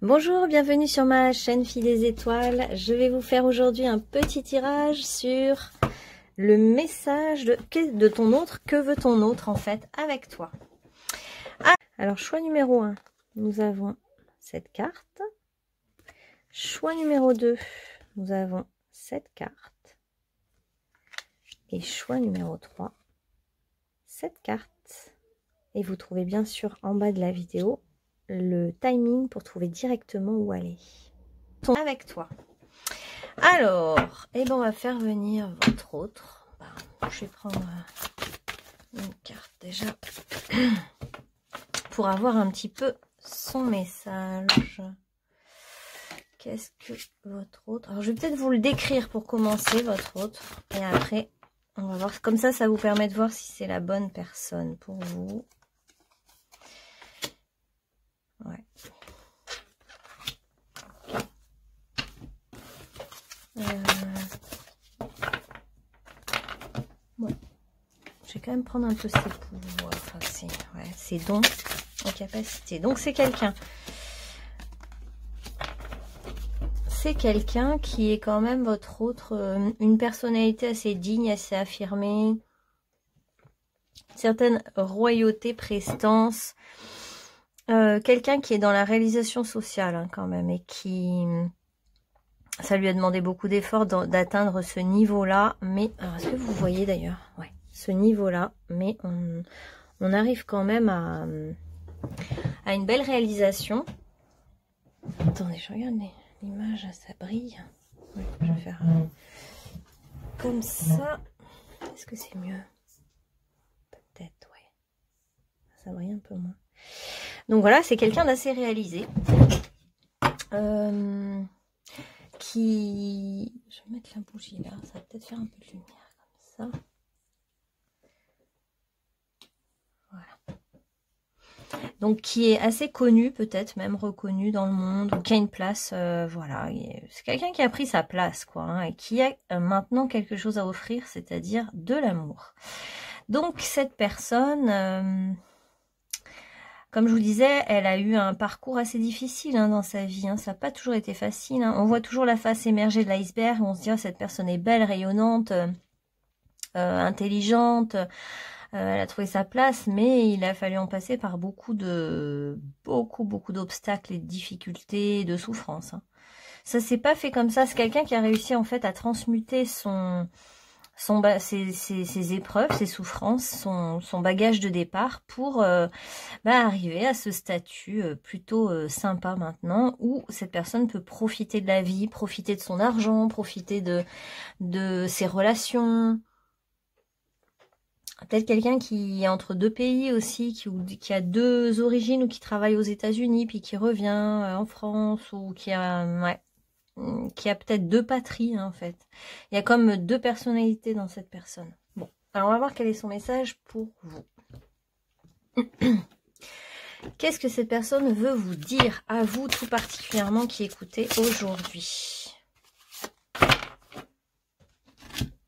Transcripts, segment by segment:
Bonjour, bienvenue sur ma chaîne Fille des Étoiles. Je vais vous faire aujourd'hui un petit tirage sur le message de ton autre. Que veut ton autre en fait avec toi? Alors, choix numéro 1, nous avons cette carte. Choix numéro 2, nous avons cette carte. Et choix numéro 3, cette carte. Et vous trouvez bien sûr en bas de la vidéo le timing pour trouver directement où aller. Avec toi. Alors, ben on va faire venir votre autre. Je vais prendre une carte déjà pour avoir un petit peu son message. Qu'est-ce que votre autre... Alors, je vais peut-être vous le décrire pour commencer, votre autre. Et après, on va voir. Comme ça vous permet de voir si c'est la bonne personne pour vous. Ouais. Ouais. Je vais quand même prendre un peu ses pouvoirs, enfin, ses dons en capacité. Donc c'est quelqu'un. C'est quelqu'un qui est quand même votre autre, une personnalité assez digne, assez affirmée, certaine royauté, prestance, quelqu'un qui est dans la réalisation sociale hein, quand même et qui... Ça lui a demandé beaucoup d'efforts d'atteindre ce niveau-là, mais... Alors, est-ce que vous voyez d'ailleurs? Ouais, ce niveau-là, mais on arrive quand même à une belle réalisation. Attendez, je regarde l'image, ça brille. Ouais, je vais faire comme ça. Est-ce que c'est mieux? Peut-être, ouais. Ça brille un peu moins. Donc voilà, c'est quelqu'un d'assez réalisé. Je vais mettre la bougie là, ça va peut-être faire un peu de lumière comme ça. Voilà. Donc qui est assez connu, peut-être même reconnu dans le monde, ou qui a une place, voilà. C'est quelqu'un qui a pris sa place, quoi, hein, et qui a maintenant quelque chose à offrir, c'est-à-dire de l'amour. Donc cette personne... Comme je vous disais, elle a eu un parcours assez difficile hein, dans sa vie. Hein. Ça n'a pas toujours été facile. Hein. On voit toujours la face émergée de l'iceberg. On se dit, oh, cette personne est belle, rayonnante, intelligente. Elle a trouvé sa place, mais il a fallu en passer par beaucoup d'obstacles et de difficultés, de souffrances. Hein. Ça s'est pas fait comme ça. C'est quelqu'un qui a réussi en fait à transmuter ses épreuves, ses souffrances, son bagage de départ pour arriver à ce statut plutôt sympa maintenant où cette personne peut profiter de la vie, profiter de son argent, profiter de ses relations. Peut-être quelqu'un qui est entre deux pays aussi, qui a deux origines ou qui travaille aux États-Unis puis qui revient en France ou qui a... Ouais. Qui a peut-être deux patries hein, en fait. Il y a comme deux personnalités dans cette personne. Bon, alors on va voir quel est son message pour vous. Qu'est-ce que cette personne veut vous dire à vous tout particulièrement qui écoutez aujourd'hui?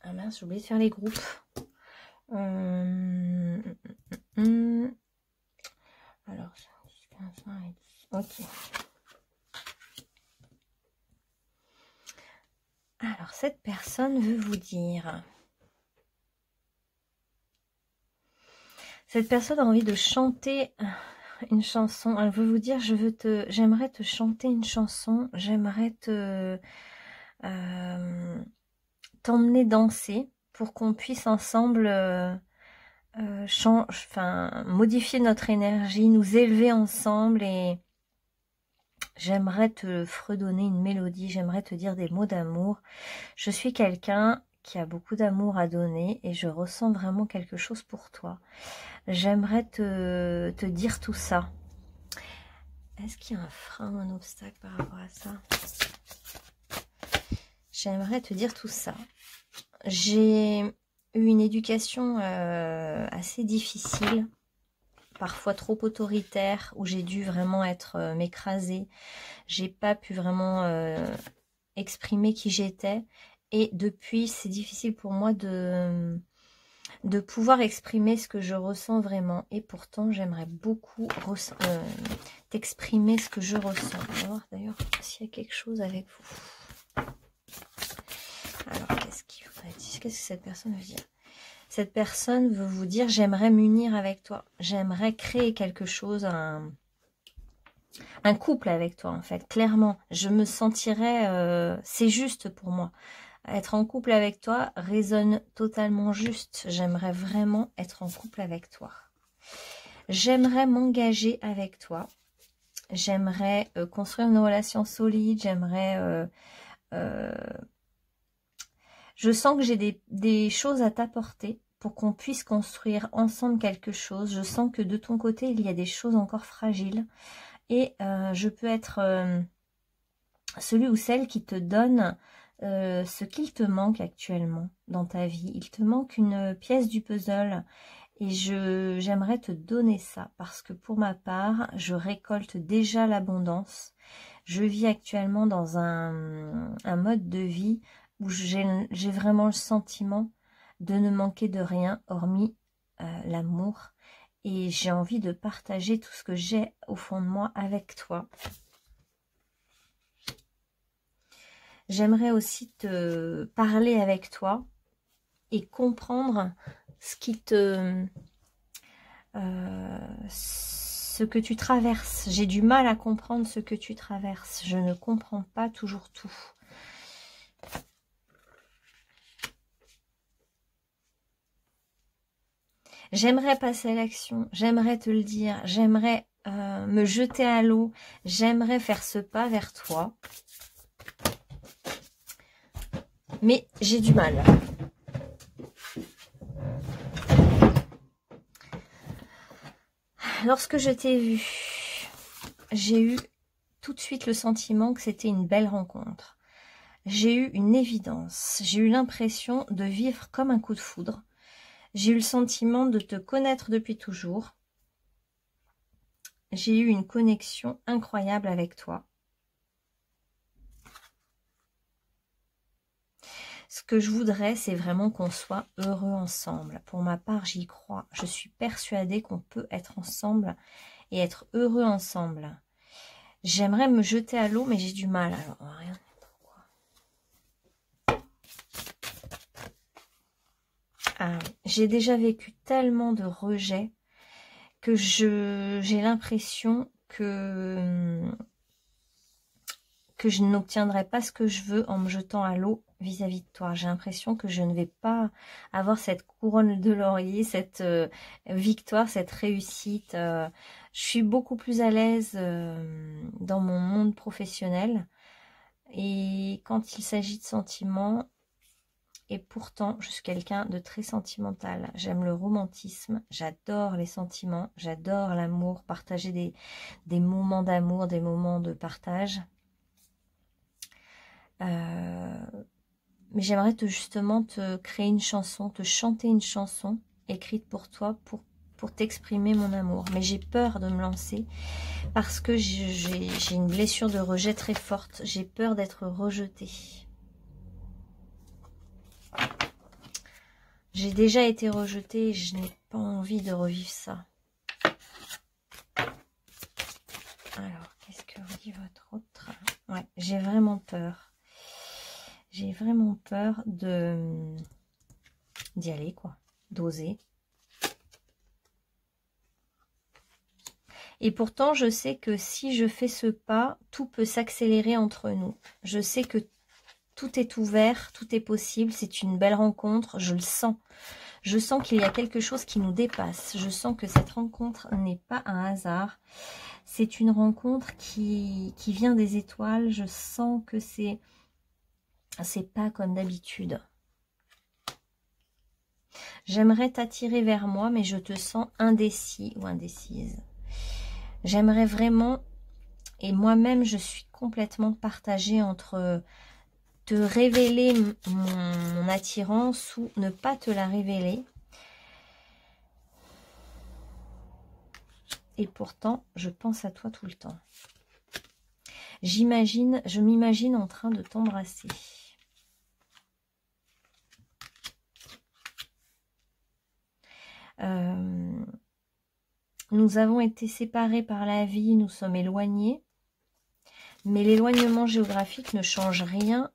Ah mince, j'ai oublié de faire les groupes. Alors, 15, 20 et 10. Ok. Alors, cette personne veut vous dire... Cette personne a envie de chanter une chanson. Elle veut vous dire, j'aimerais te chanter une chanson. J'aimerais t'emmener danser pour qu'on puisse ensemble modifier notre énergie, nous élever ensemble et... J'aimerais te fredonner une mélodie, j'aimerais te dire des mots d'amour. Je suis quelqu'un qui a beaucoup d'amour à donner et je ressens vraiment quelque chose pour toi. J'aimerais te dire tout ça. Est-ce qu'il y a un frein ou un obstacle par rapport à ça? J'aimerais te dire tout ça. J'ai eu une éducation assez difficile. Parfois trop autoritaire, où j'ai dû vraiment être m'écraser. J'ai pas pu vraiment exprimer qui j'étais. Et depuis, c'est difficile pour moi de de pouvoir exprimer ce que je ressens vraiment. Et pourtant, j'aimerais beaucoup t'exprimer ce que je ressens. On va voir d'ailleurs s'il y a quelque chose avec vous. Alors, qu'est-ce qu'il faudrait dire? Qu'est-ce que cette personne veut dire? Cette personne veut vous dire, j'aimerais m'unir avec toi. J'aimerais créer quelque chose, un couple avec toi, en fait. Clairement, je me sentirais... c'est juste pour moi. Être en couple avec toi résonne totalement juste. J'aimerais vraiment être en couple avec toi. J'aimerais m'engager avec toi. J'aimerais construire une relation solide. J'aimerais... je sens que j'ai des choses à t'apporter pour qu'on puisse construire ensemble quelque chose. Je sens que de ton côté, il y a des choses encore fragiles. Et je peux être celui ou celle qui te donne ce qu'il te manque actuellement dans ta vie. Il te manque une pièce du puzzle et j'aimerais te donner ça parce que pour ma part, je récolte déjà l'abondance. Je vis actuellement dans un mode de vie où j'ai vraiment le sentiment de ne manquer de rien hormis l'amour. Et j'ai envie de partager tout ce que j'ai au fond de moi avec toi. J'aimerais aussi te parler avec toi et comprendre ce que tu traverses. J'ai du mal à comprendre ce que tu traverses. Je ne comprends pas toujours tout. J'aimerais passer à l'action, j'aimerais te le dire, j'aimerais me jeter à l'eau, j'aimerais faire ce pas vers toi. Mais j'ai du mal. Lorsque je t'ai vu, j'ai eu tout de suite le sentiment que c'était une belle rencontre. J'ai eu une évidence, j'ai eu l'impression de vivre comme un coup de foudre. J'ai eu le sentiment de te connaître depuis toujours. J'ai eu une connexion incroyable avec toi. Ce que je voudrais, c'est vraiment qu'on soit heureux ensemble. Pour ma part, j'y crois. Je suis persuadée qu'on peut être ensemble et être heureux ensemble. J'aimerais me jeter à l'eau, mais j'ai du mal. Alors, on va rien pourquoi. Ah, j'ai déjà vécu tellement de rejets que j'ai l'impression que je n'obtiendrai pas ce que je veux en me jetant à l'eau vis-à-vis de toi. J'ai l'impression que je ne vais pas avoir cette couronne de laurier, cette victoire, cette réussite. Je suis beaucoup plus à l'aise dans mon monde professionnel. Et quand il s'agit de sentiments, et pourtant, je suis quelqu'un de très sentimental. J'aime le romantisme, j'adore les sentiments, j'adore l'amour, partager des moments d'amour, des moments de partage. Mais j'aimerais justement te créer une chanson, te chanter une chanson écrite pour toi, pour t'exprimer mon amour. Mais j'ai peur de me lancer parce que j'ai une blessure de rejet très forte. J'ai peur d'être rejetée. J'ai déjà été rejetée et je n'ai pas envie de revivre ça. Alors, qu'est-ce que vous dit votre autre? Ouais, j'ai vraiment peur. J'ai vraiment peur d'y aller, quoi. D'oser. Et pourtant, je sais que si je fais ce pas, tout peut s'accélérer entre nous. Je sais que tout est ouvert, tout est possible. C'est une belle rencontre, je le sens. Je sens qu'il y a quelque chose qui nous dépasse. Je sens que cette rencontre n'est pas un hasard. C'est une rencontre qui vient des étoiles. Je sens que c'est pas comme d'habitude. J'aimerais t'attirer vers moi, mais je te sens indécis ou indécise. J'aimerais vraiment, et moi-même je suis complètement partagée entre te révéler mon attirance ou ne pas te la révéler. Et pourtant, je pense à toi tout le temps. Je m'imagine en train de t'embrasser. Nous avons été séparés par la vie, nous sommes éloignés. Mais l'éloignement géographique ne change rien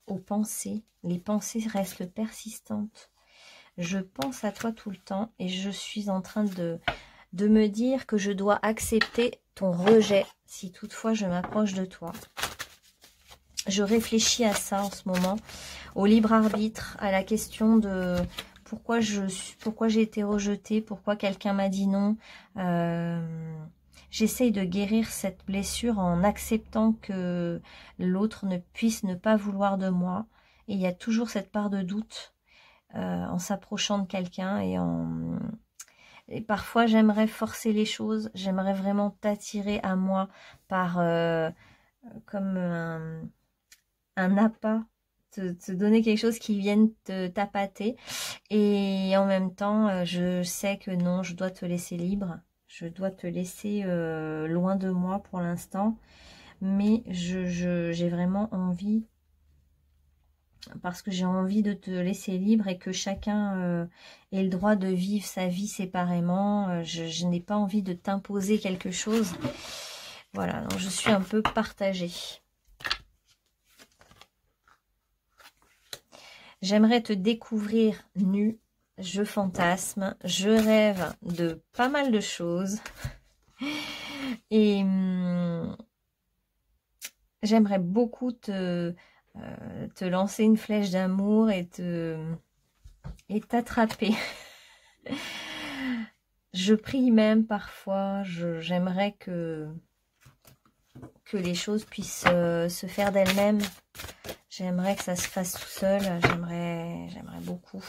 aux pensées. Les pensées restent persistantes. Je pense à toi tout le temps et je suis en train de me dire que je dois accepter ton rejet si toutefois je m'approche de toi. Je réfléchis à ça en ce moment, au libre arbitre, à la question de pourquoi j'ai été rejetée, pourquoi quelqu'un m'a dit non. J'essaye de guérir cette blessure en acceptant que l'autre ne puisse ne pas vouloir de moi. Et il y a toujours cette part de doute en s'approchant de quelqu'un et parfois j'aimerais forcer les choses, j'aimerais vraiment t'attirer à moi par comme un appât, te donner quelque chose qui vienne te tapater. Et en même temps, je sais que non, je dois te laisser libre. Je dois te laisser loin de moi pour l'instant. Mais j'ai vraiment envie, parce que j'ai envie de te laisser libre et que chacun ait le droit de vivre sa vie séparément. Je n'ai pas envie de t'imposer quelque chose. Voilà, donc je suis un peu partagée. J'aimerais te découvrir nu, je fantasme, je rêve de pas mal de choses. Et j'aimerais beaucoup te lancer une flèche d'amour et t'attraper. Je prie même parfois, j'aimerais que les choses puissent se faire d'elles-mêmes. J'aimerais que ça se fasse tout seul, j'aimerais beaucoup.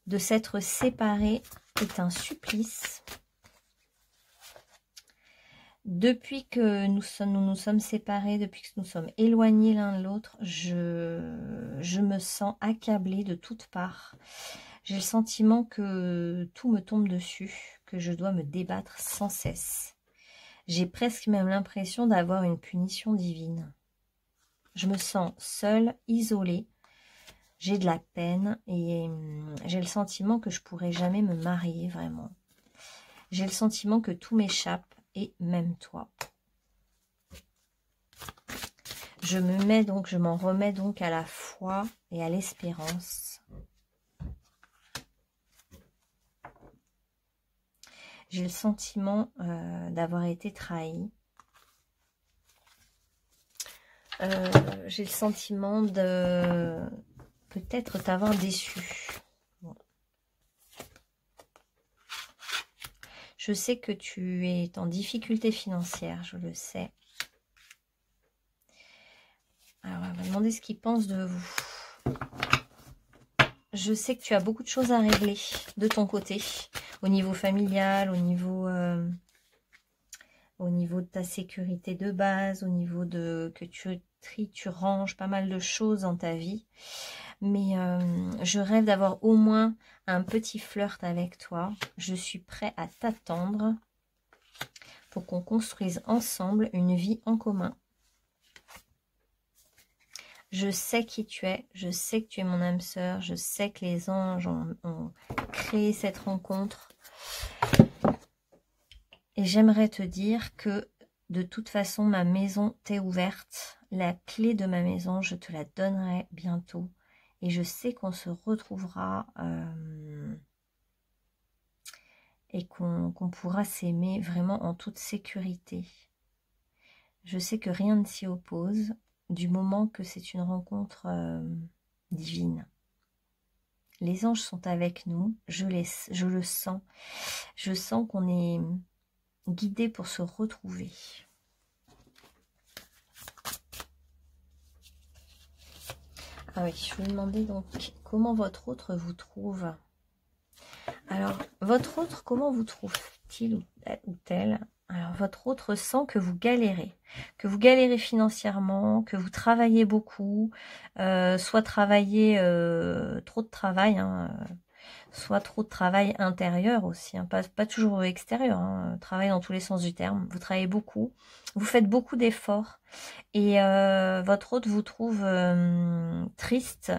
De s'être séparé est un supplice. Depuis que nous nous sommes séparés, depuis que nous sommes éloignés l'un de l'autre, je me sens accablée de toutes parts. J'ai le sentiment que tout me tombe dessus, que je dois me débattre sans cesse. J'ai presque même l'impression d'avoir une punition divine. Je me sens seule, isolée. J'ai de la peine et j'ai le sentiment que je pourrais jamais me marier vraiment. J'ai le sentiment que tout m'échappe et même toi. Je m'en remets donc à la foi et à l'espérance. J'ai le sentiment d'avoir été trahie. J'ai le sentiment de peut-être t'avoir déçu. Bon. Je sais que tu es en difficulté financière, je le sais. Alors, on va demander ce qu'ils pensent de vous. Je sais que tu as beaucoup de choses à régler de ton côté. Au niveau familial, au niveau de ta sécurité de base, au niveau de que tu tries, tu ranges pas mal de choses dans ta vie. Mais je rêve d'avoir au moins un petit flirt avec toi. Je suis prêt à t'attendre pour qu'on construise ensemble une vie en commun. Je sais qui tu es, je sais que tu es mon âme sœur, je sais que les anges ont créé cette rencontre. Et j'aimerais te dire que de toute façon, ma maison t'est ouverte. La clé de ma maison, je te la donnerai bientôt. Et je sais qu'on se retrouvera et qu'on pourra s'aimer vraiment en toute sécurité. Je sais que rien ne s'y oppose du moment que c'est une rencontre divine. Les anges sont avec nous, je le sens. Je sens qu'on est guidé pour se retrouver. Ah oui, je vous demandais donc comment votre autre vous trouve. Alors, votre autre, comment vous trouve-t-il ou telle? Alors, votre autre sent que vous galérez financièrement, que vous travaillez beaucoup, soit travaillez trop de travail, soit trop de travail intérieur aussi, pas toujours extérieur, travail dans tous les sens du terme. Vous travaillez beaucoup, vous faites beaucoup d'efforts et votre autre vous trouve triste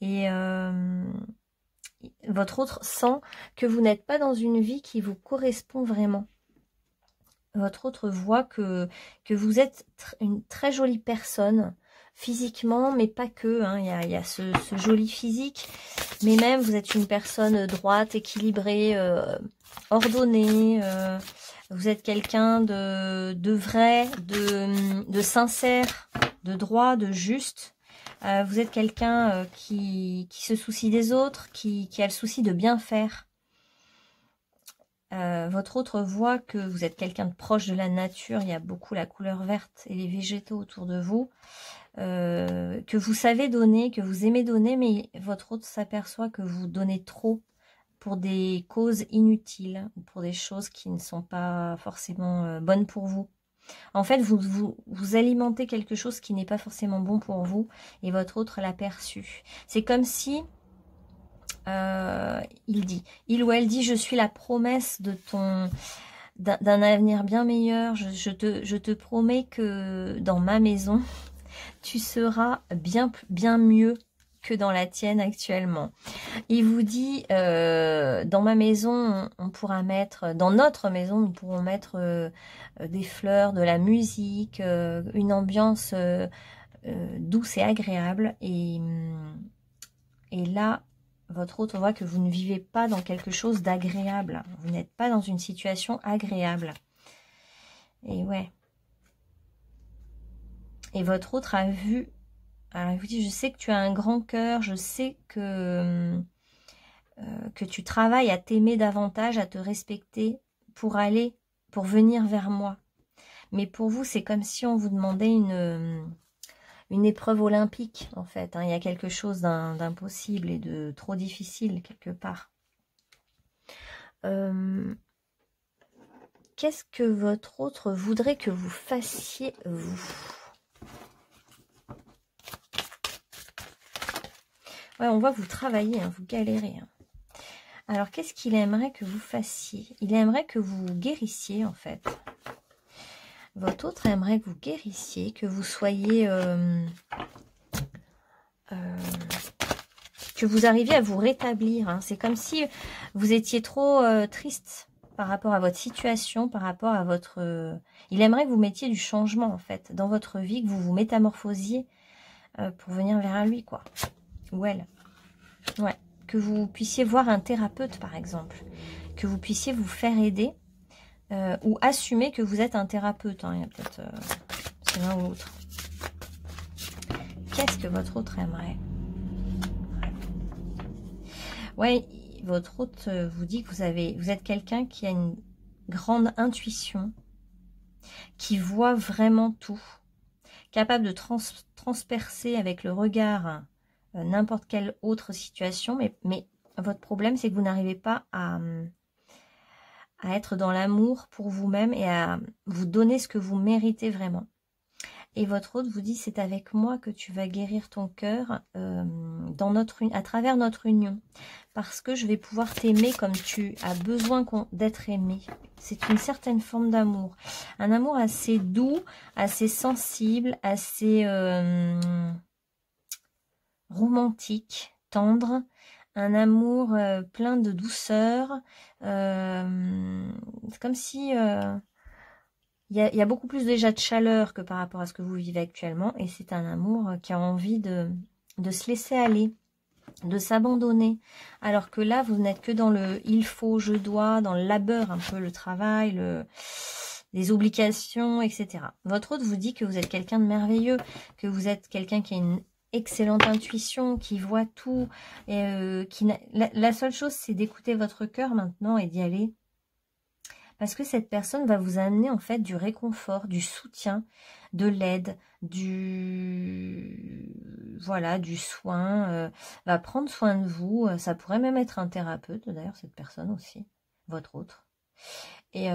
et votre autre sent que vous n'êtes pas dans une vie qui vous correspond vraiment. Votre autre voit que vous êtes une très jolie personne, physiquement, mais pas que. Hein. Il y a ce joli physique, mais même vous êtes une personne droite, équilibrée, ordonnée. Vous êtes quelqu'un de vrai, de sincère, de droit, de juste. Vous êtes quelqu'un qui se soucie des autres, qui a le souci de bien faire. Votre autre voit que vous êtes quelqu'un de proche de la nature. Il y a beaucoup la couleur verte et les végétaux autour de vous. Que vous savez donner, que vous aimez donner, mais votre autre s'aperçoit que vous donnez trop pour des causes inutiles, ou pour des choses qui ne sont pas forcément bonnes pour vous. En fait, vous alimentez quelque chose qui n'est pas forcément bon pour vous, et votre autre l'a perçu. C'est comme si il ou elle dit, je suis la promesse de d'un avenir bien meilleur. Je te promets que dans ma maison, tu seras bien mieux que dans la tienne actuellement. Il vous dit, dans ma maison, on pourra mettre, dans notre maison, nous pourrons mettre des fleurs, de la musique, une ambiance douce et agréable. Et là, votre autre voit que vous ne vivez pas dans quelque chose d'agréable. Vous n'êtes pas dans une situation agréable. Et ouais. Et votre autre a vu... Alors, il vous dit, je sais que tu as un grand cœur, je sais que tu travailles à t'aimer davantage, à te respecter pour venir vers moi. Mais pour vous, c'est comme si on vous demandait une épreuve olympique, en fait. Hein. Il y a quelque chose d'impossible et de trop difficile, quelque part. Qu'est-ce que votre autre voudrait que vous fassiez, vous ? Ouais, on voit vous travailler, hein, vous galérez. Hein. Alors, qu'est-ce qu'il aimerait que vous fassiez? Il aimerait que vous guérissiez, en fait. Votre autre aimerait que vous guérissiez, que vous soyez... que vous arriviez à vous rétablir. Hein. C'est comme si vous étiez trop triste par rapport à votre situation, par rapport à votre... Il aimerait que vous mettiez du changement, en fait, dans votre vie, que vous vous métamorphosiez pour venir vers lui, quoi. Ou elle. Ouais. Que vous puissiez voir un thérapeute, par exemple. Que vous puissiez vous faire aider. Ou assumer que vous êtes un thérapeute. Hein. Il y a peut-être... c'est l'un ou l'autre. Qu'est-ce que votre autre aimerait? Ouais, votre autre vous dit que vous êtes quelqu'un qui a une grande intuition. Qui voit vraiment tout. Capable de transpercer avec le regard... n'importe quelle autre situation, mais votre problème, c'est que vous n'arrivez pas à être dans l'amour pour vous-même et à vous donner ce que vous méritez vraiment. Et votre autre vous dit, c'est avec moi que tu vas guérir ton cœur à travers notre union, parce que je vais pouvoir t'aimer comme tu as besoin d'être aimé. C'est une certaine forme d'amour, un amour assez doux, assez sensible, assez... romantique, tendre, un amour plein de douceur. C'est comme si il y a beaucoup plus déjà de chaleur que par rapport à ce que vous vivez actuellement. Et c'est un amour qui a envie de se laisser aller, de s'abandonner. Alors que là, vous n'êtes que dans le « il faut »,« je dois », dans le labeur, un peu le travail, les obligations, etc. Votre autre vous dit que vous êtes quelqu'un de merveilleux, que vous êtes quelqu'un qui a une excellente intuition, qui voit tout. Et, la seule chose, c'est d'écouter votre cœur maintenant et d'y aller. Parce que cette personne va vous amener en fait du réconfort, du soutien, de l'aide, du soin, va prendre soin de vous. Ça pourrait même être un thérapeute, d'ailleurs, cette personne aussi, votre autre. Et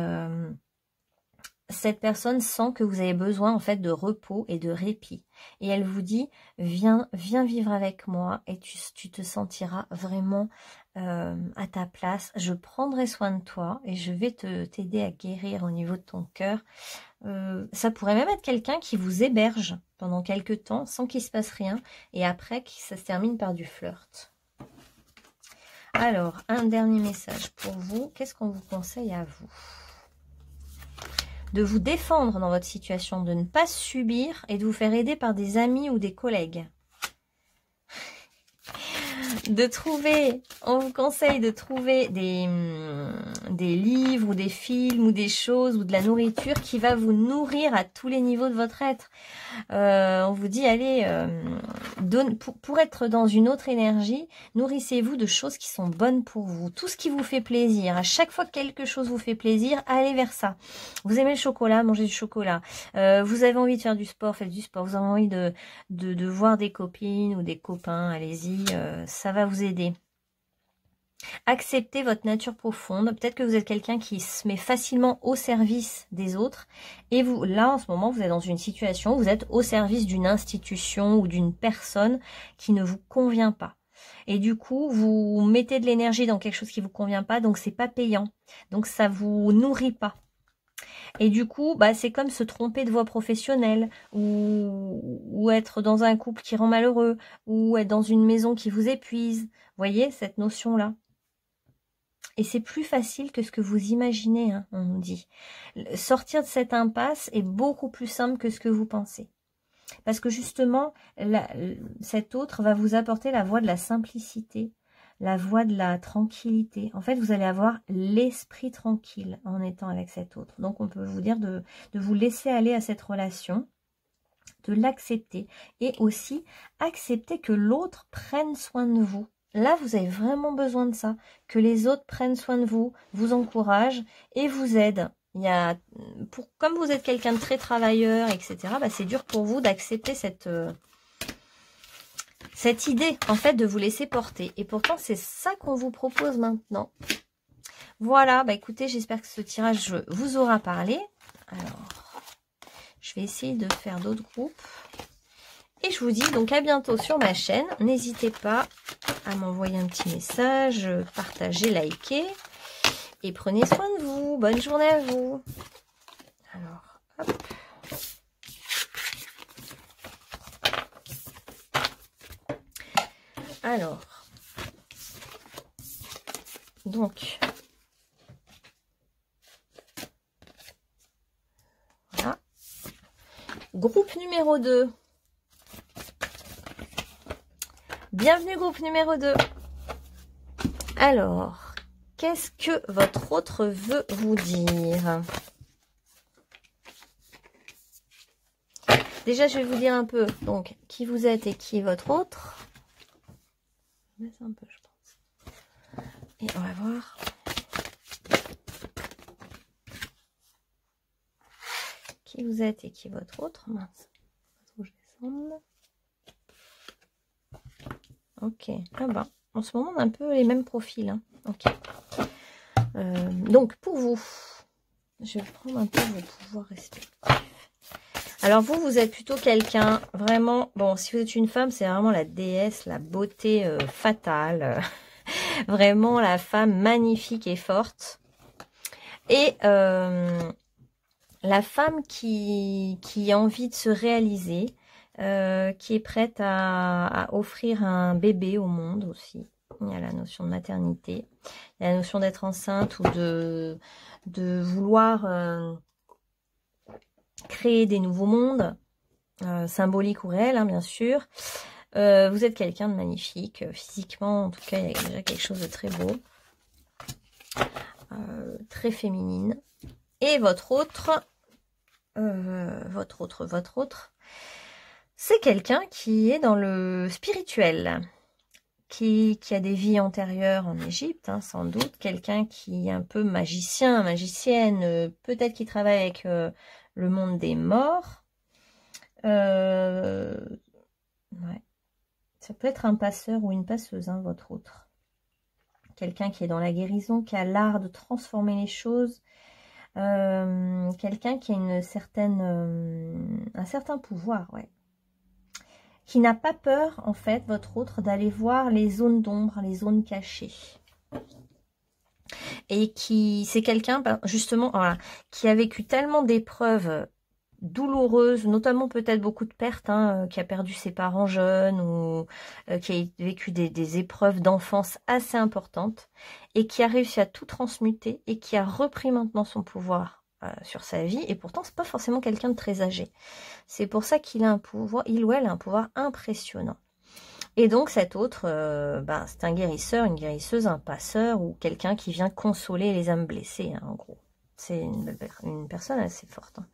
cette personne sent que vous avez besoin en fait de repos et de répit. Et elle vous dit, viens vivre avec moi et tu te sentiras vraiment à ta place. Je prendrai soin de toi et je vais t'aider à guérir au niveau de ton cœur. Ça pourrait même être quelqu'un qui vous héberge pendant quelques temps sans qu'il se passe rien. Et après, ça se termine par du flirt. Alors, un dernier message pour vous. Qu'est-ce qu'on vous conseille à vous? De vous défendre dans votre situation, de ne pas subir et de vous faire aider par des amis ou des collègues. De trouver, on vous conseille de trouver des livres ou des films ou des choses ou de la nourriture qui va vous nourrir à tous les niveaux de votre être. On vous dit, allez, pour être dans une autre énergie, nourrissez-vous de choses qui sont bonnes pour vous. Tout ce qui vous fait plaisir. À chaque fois que quelque chose vous fait plaisir, allez vers ça. Vous aimez le chocolat, mangez du chocolat. Vous avez envie de faire du sport, faites du sport. Vous avez envie de voir des copines ou des copains, allez-y, ça va vous aider. Acceptez votre nature profonde. Peut-être que vous êtes quelqu'un qui se met facilement au service des autres. Et vous, là, en ce moment, vous êtes dans une situation où vous êtes au service d'une institution ou d'une personne qui ne vous convient pas. Et du coup, vous mettez de l'énergie dans quelque chose qui ne vous convient pas, donc c'est pas payant. Donc ça vous nourrit pas. Et du coup, bah, c'est comme se tromper de voie professionnelle, ou être dans un couple qui rend malheureux, ou être dans une maison qui vous épuise. Vous voyez, cette notion-là. Et c'est plus facile que ce que vous imaginez, hein, on nous dit. Sortir de cette impasse est beaucoup plus simple que ce que vous pensez. Parce que justement, cet autre va vous apporter la voie de la simplicité, la voie de la tranquillité. En fait, vous allez avoir l'esprit tranquille en étant avec cet autre. Donc, on peut vous dire de vous laisser aller à cette relation, de l'accepter et aussi accepter que l'autre prenne soin de vous. Là, vous avez vraiment besoin de ça, que les autres prennent soin de vous, vous encouragent et vous aident. Comme vous êtes quelqu'un de très travailleur, etc., bah, c'est dur pour vous d'accepter cette idée, en fait, de vous laisser porter. Et pourtant, c'est ça qu'on vous propose maintenant. Voilà, bah écoutez, j'espère que ce tirage vous aura parlé. Alors, je vais essayer de faire d'autres groupes. Et je vous dis donc à bientôt sur ma chaîne. N'hésitez pas à m'envoyer un petit message, partagez, likez. Et prenez soin de vous. Bonne journée à vous. Alors, hop. Alors, donc, voilà. Groupe numéro 2. Bienvenue groupe numéro 2. Alors, qu'est-ce que votre autre veut vous dire? Déjà, je vais vous dire un peu, donc, qui vous êtes et qui est votre autre. Je vais mettre un peu, je pense. Et on va voir. Qui vous êtes et qui est votre autre. Mince. Faut que je descende. Ok. Ah ben, en ce moment, on a un peu les mêmes profils. Hein. Ok. Donc, pour vous, je vais prendre un peu vos pouvoirs respectifs. Alors, vous êtes plutôt quelqu'un, vraiment... Bon, si vous êtes une femme, c'est vraiment la déesse, la beauté fatale. Vraiment la femme magnifique et forte. Et la femme qui a envie de se réaliser, qui est prête à offrir un bébé au monde aussi. Il y a la notion de maternité, il y a la notion d'être enceinte ou de vouloir créer des nouveaux mondes, symboliques ou réels, hein, bien sûr. Vous êtes quelqu'un de magnifique, physiquement en tout cas il y a déjà quelque chose de très beau, très féminine. Et votre autre, c'est quelqu'un qui est dans le spirituel, qui a des vies antérieures en Égypte, hein, sans doute, quelqu'un qui est un peu magicien, magicienne, peut-être qui travaille avec le monde des morts. Ouais. Ça peut être un passeur ou une passeuse, hein, votre autre. Quelqu'un qui est dans la guérison, qui a l'art de transformer les choses. Quelqu'un qui a un certain pouvoir, ouais. Qui n'a pas peur, en fait, votre autre, d'aller voir les zones d'ombre, les zones cachées. Et c'est quelqu'un, justement, voilà, qui a vécu tellement d'épreuves douloureuse, notamment peut-être beaucoup de pertes, hein, qui a perdu ses parents jeunes ou qui a vécu des épreuves d'enfance assez importantes et qui a réussi à tout transmuter et qui a repris maintenant son pouvoir sur sa vie. Et pourtant, c'est pas forcément quelqu'un de très âgé. C'est pour ça qu'il a un pouvoir, il ou elle a un pouvoir impressionnant. Et donc cet autre, c'est un guérisseur, une guérisseuse, un passeur ou quelqu'un qui vient consoler les âmes blessées, hein, en gros. C'est une personne assez forte. Hein.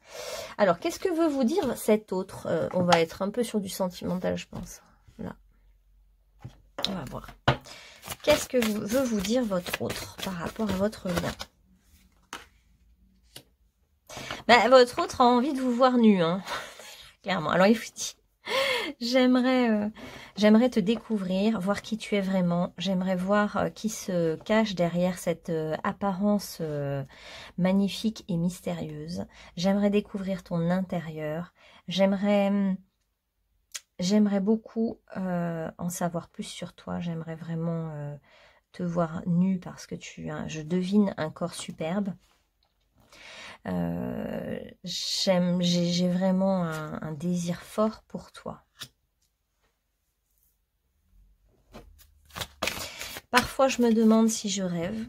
Alors, qu'est-ce que veut vous dire cet autre on va être un peu sur du sentimental, je pense. Là. On va voir. Qu'est-ce que veut vous dire votre autre par rapport à votre lien? Votre autre a envie de vous voir nu, hein. Clairement. Alors, il vous dit, j'aimerais te découvrir, voir qui tu es vraiment. J'aimerais voir qui se cache derrière cette apparence magnifique et mystérieuse. J'aimerais découvrir ton intérieur. J'aimerais beaucoup en savoir plus sur toi. J'aimerais vraiment te voir nu parce que je devine un corps superbe. J'ai vraiment un désir fort pour toi. Parfois, je me demande si je rêve,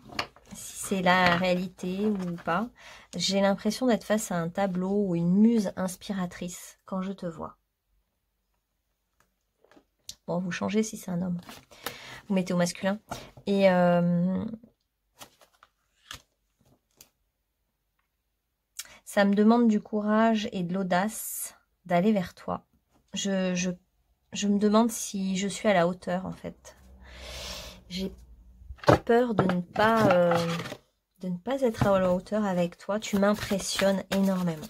si c'est la réalité ou pas. J'ai l'impression d'être face à un tableau ou une muse inspiratrice quand je te vois. Bon, vous changez si c'est un homme. Vous mettez au masculin. Et ça me demande du courage et de l'audace d'aller vers toi. Je me demande si je suis à la hauteur, en fait. J'ai peur de ne pas être à la hauteur avec toi. Tu m'impressionnes énormément.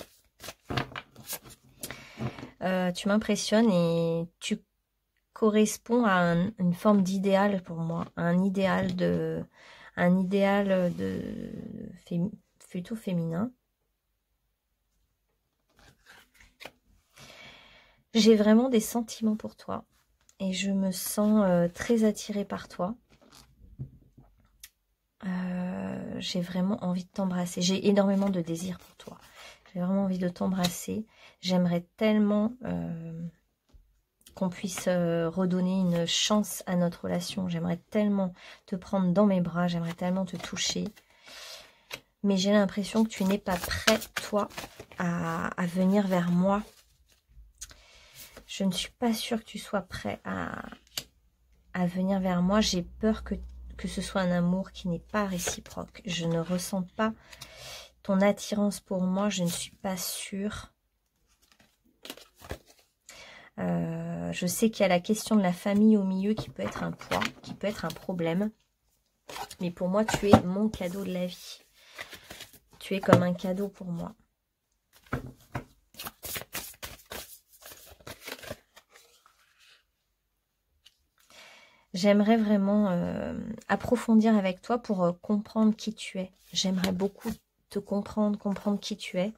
Tu m'impressionnes et tu corresponds à une forme d'idéal pour moi. Un idéal plutôt féminin. J'ai vraiment des sentiments pour toi. Et je me sens très attirée par toi. J'ai vraiment envie de t'embrasser. J'ai énormément de désir pour toi. J'ai vraiment envie de t'embrasser. J'aimerais tellement qu'on puisse redonner une chance à notre relation. J'aimerais tellement te prendre dans mes bras. J'aimerais tellement te toucher. Mais j'ai l'impression que tu n'es pas prêt, toi, à venir vers moi. Je ne suis pas sûre que tu sois prêt à venir vers moi. J'ai peur que ce soit un amour qui n'est pas réciproque. Je ne ressens pas ton attirance pour moi. Je ne suis pas sûre. Je sais qu'il y a la question de la famille au milieu qui peut être un poids, qui peut être un problème. Mais pour moi, tu es mon cadeau de la vie. Tu es comme un cadeau pour moi. J'aimerais vraiment approfondir avec toi pour comprendre qui tu es. J'aimerais beaucoup te comprendre qui tu es.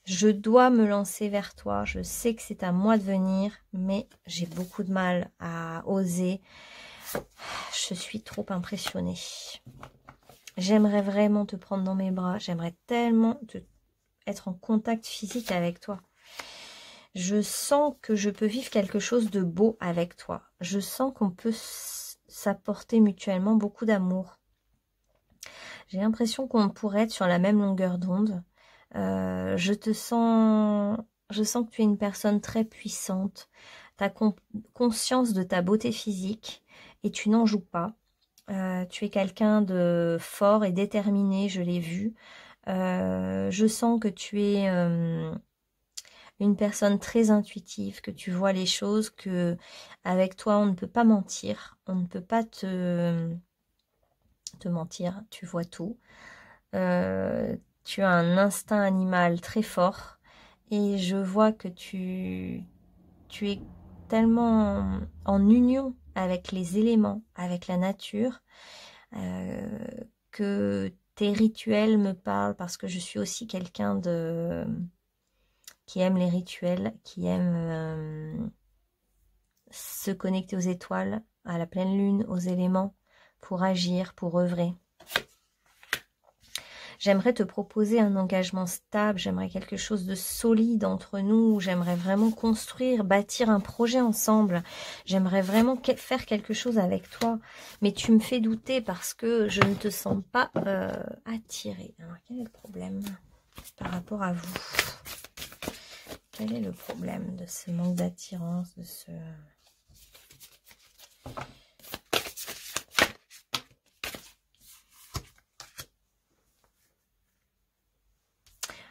Je dois me lancer vers toi. Je sais que c'est à moi de venir, mais j'ai beaucoup de mal à oser. Je suis trop impressionnée. J'aimerais vraiment te prendre dans mes bras. J'aimerais tellement être en contact physique avec toi. Je sens que je peux vivre quelque chose de beau avec toi. Je sens qu'on peut s'apporter mutuellement beaucoup d'amour. J'ai l'impression qu'on pourrait être sur la même longueur d'onde. Je sens que tu es une personne très puissante. Tu as conscience de ta beauté physique et tu n'en joues pas. Tu es quelqu'un de fort et déterminé, je l'ai vu. Je sens que tu es une personne très intuitive, que tu vois les choses, que avec toi on ne peut pas mentir, on ne peut pas te mentir, tu vois tout. Tu as un instinct animal très fort et je vois que tu es tellement en union avec les éléments, avec la nature, que tes rituels me parlent parce que je suis aussi quelqu'un qui aime les rituels, qui aime se connecter aux étoiles, à la pleine lune, aux éléments, pour agir, pour œuvrer. J'aimerais te proposer un engagement stable, j'aimerais quelque chose de solide entre nous, j'aimerais vraiment construire, bâtir un projet ensemble, j'aimerais vraiment faire quelque chose avec toi, mais tu me fais douter parce que je ne te sens pas attirée. Alors, quel est le problème par rapport à vous? Quel est le problème de ce manque d'attirance, de ce...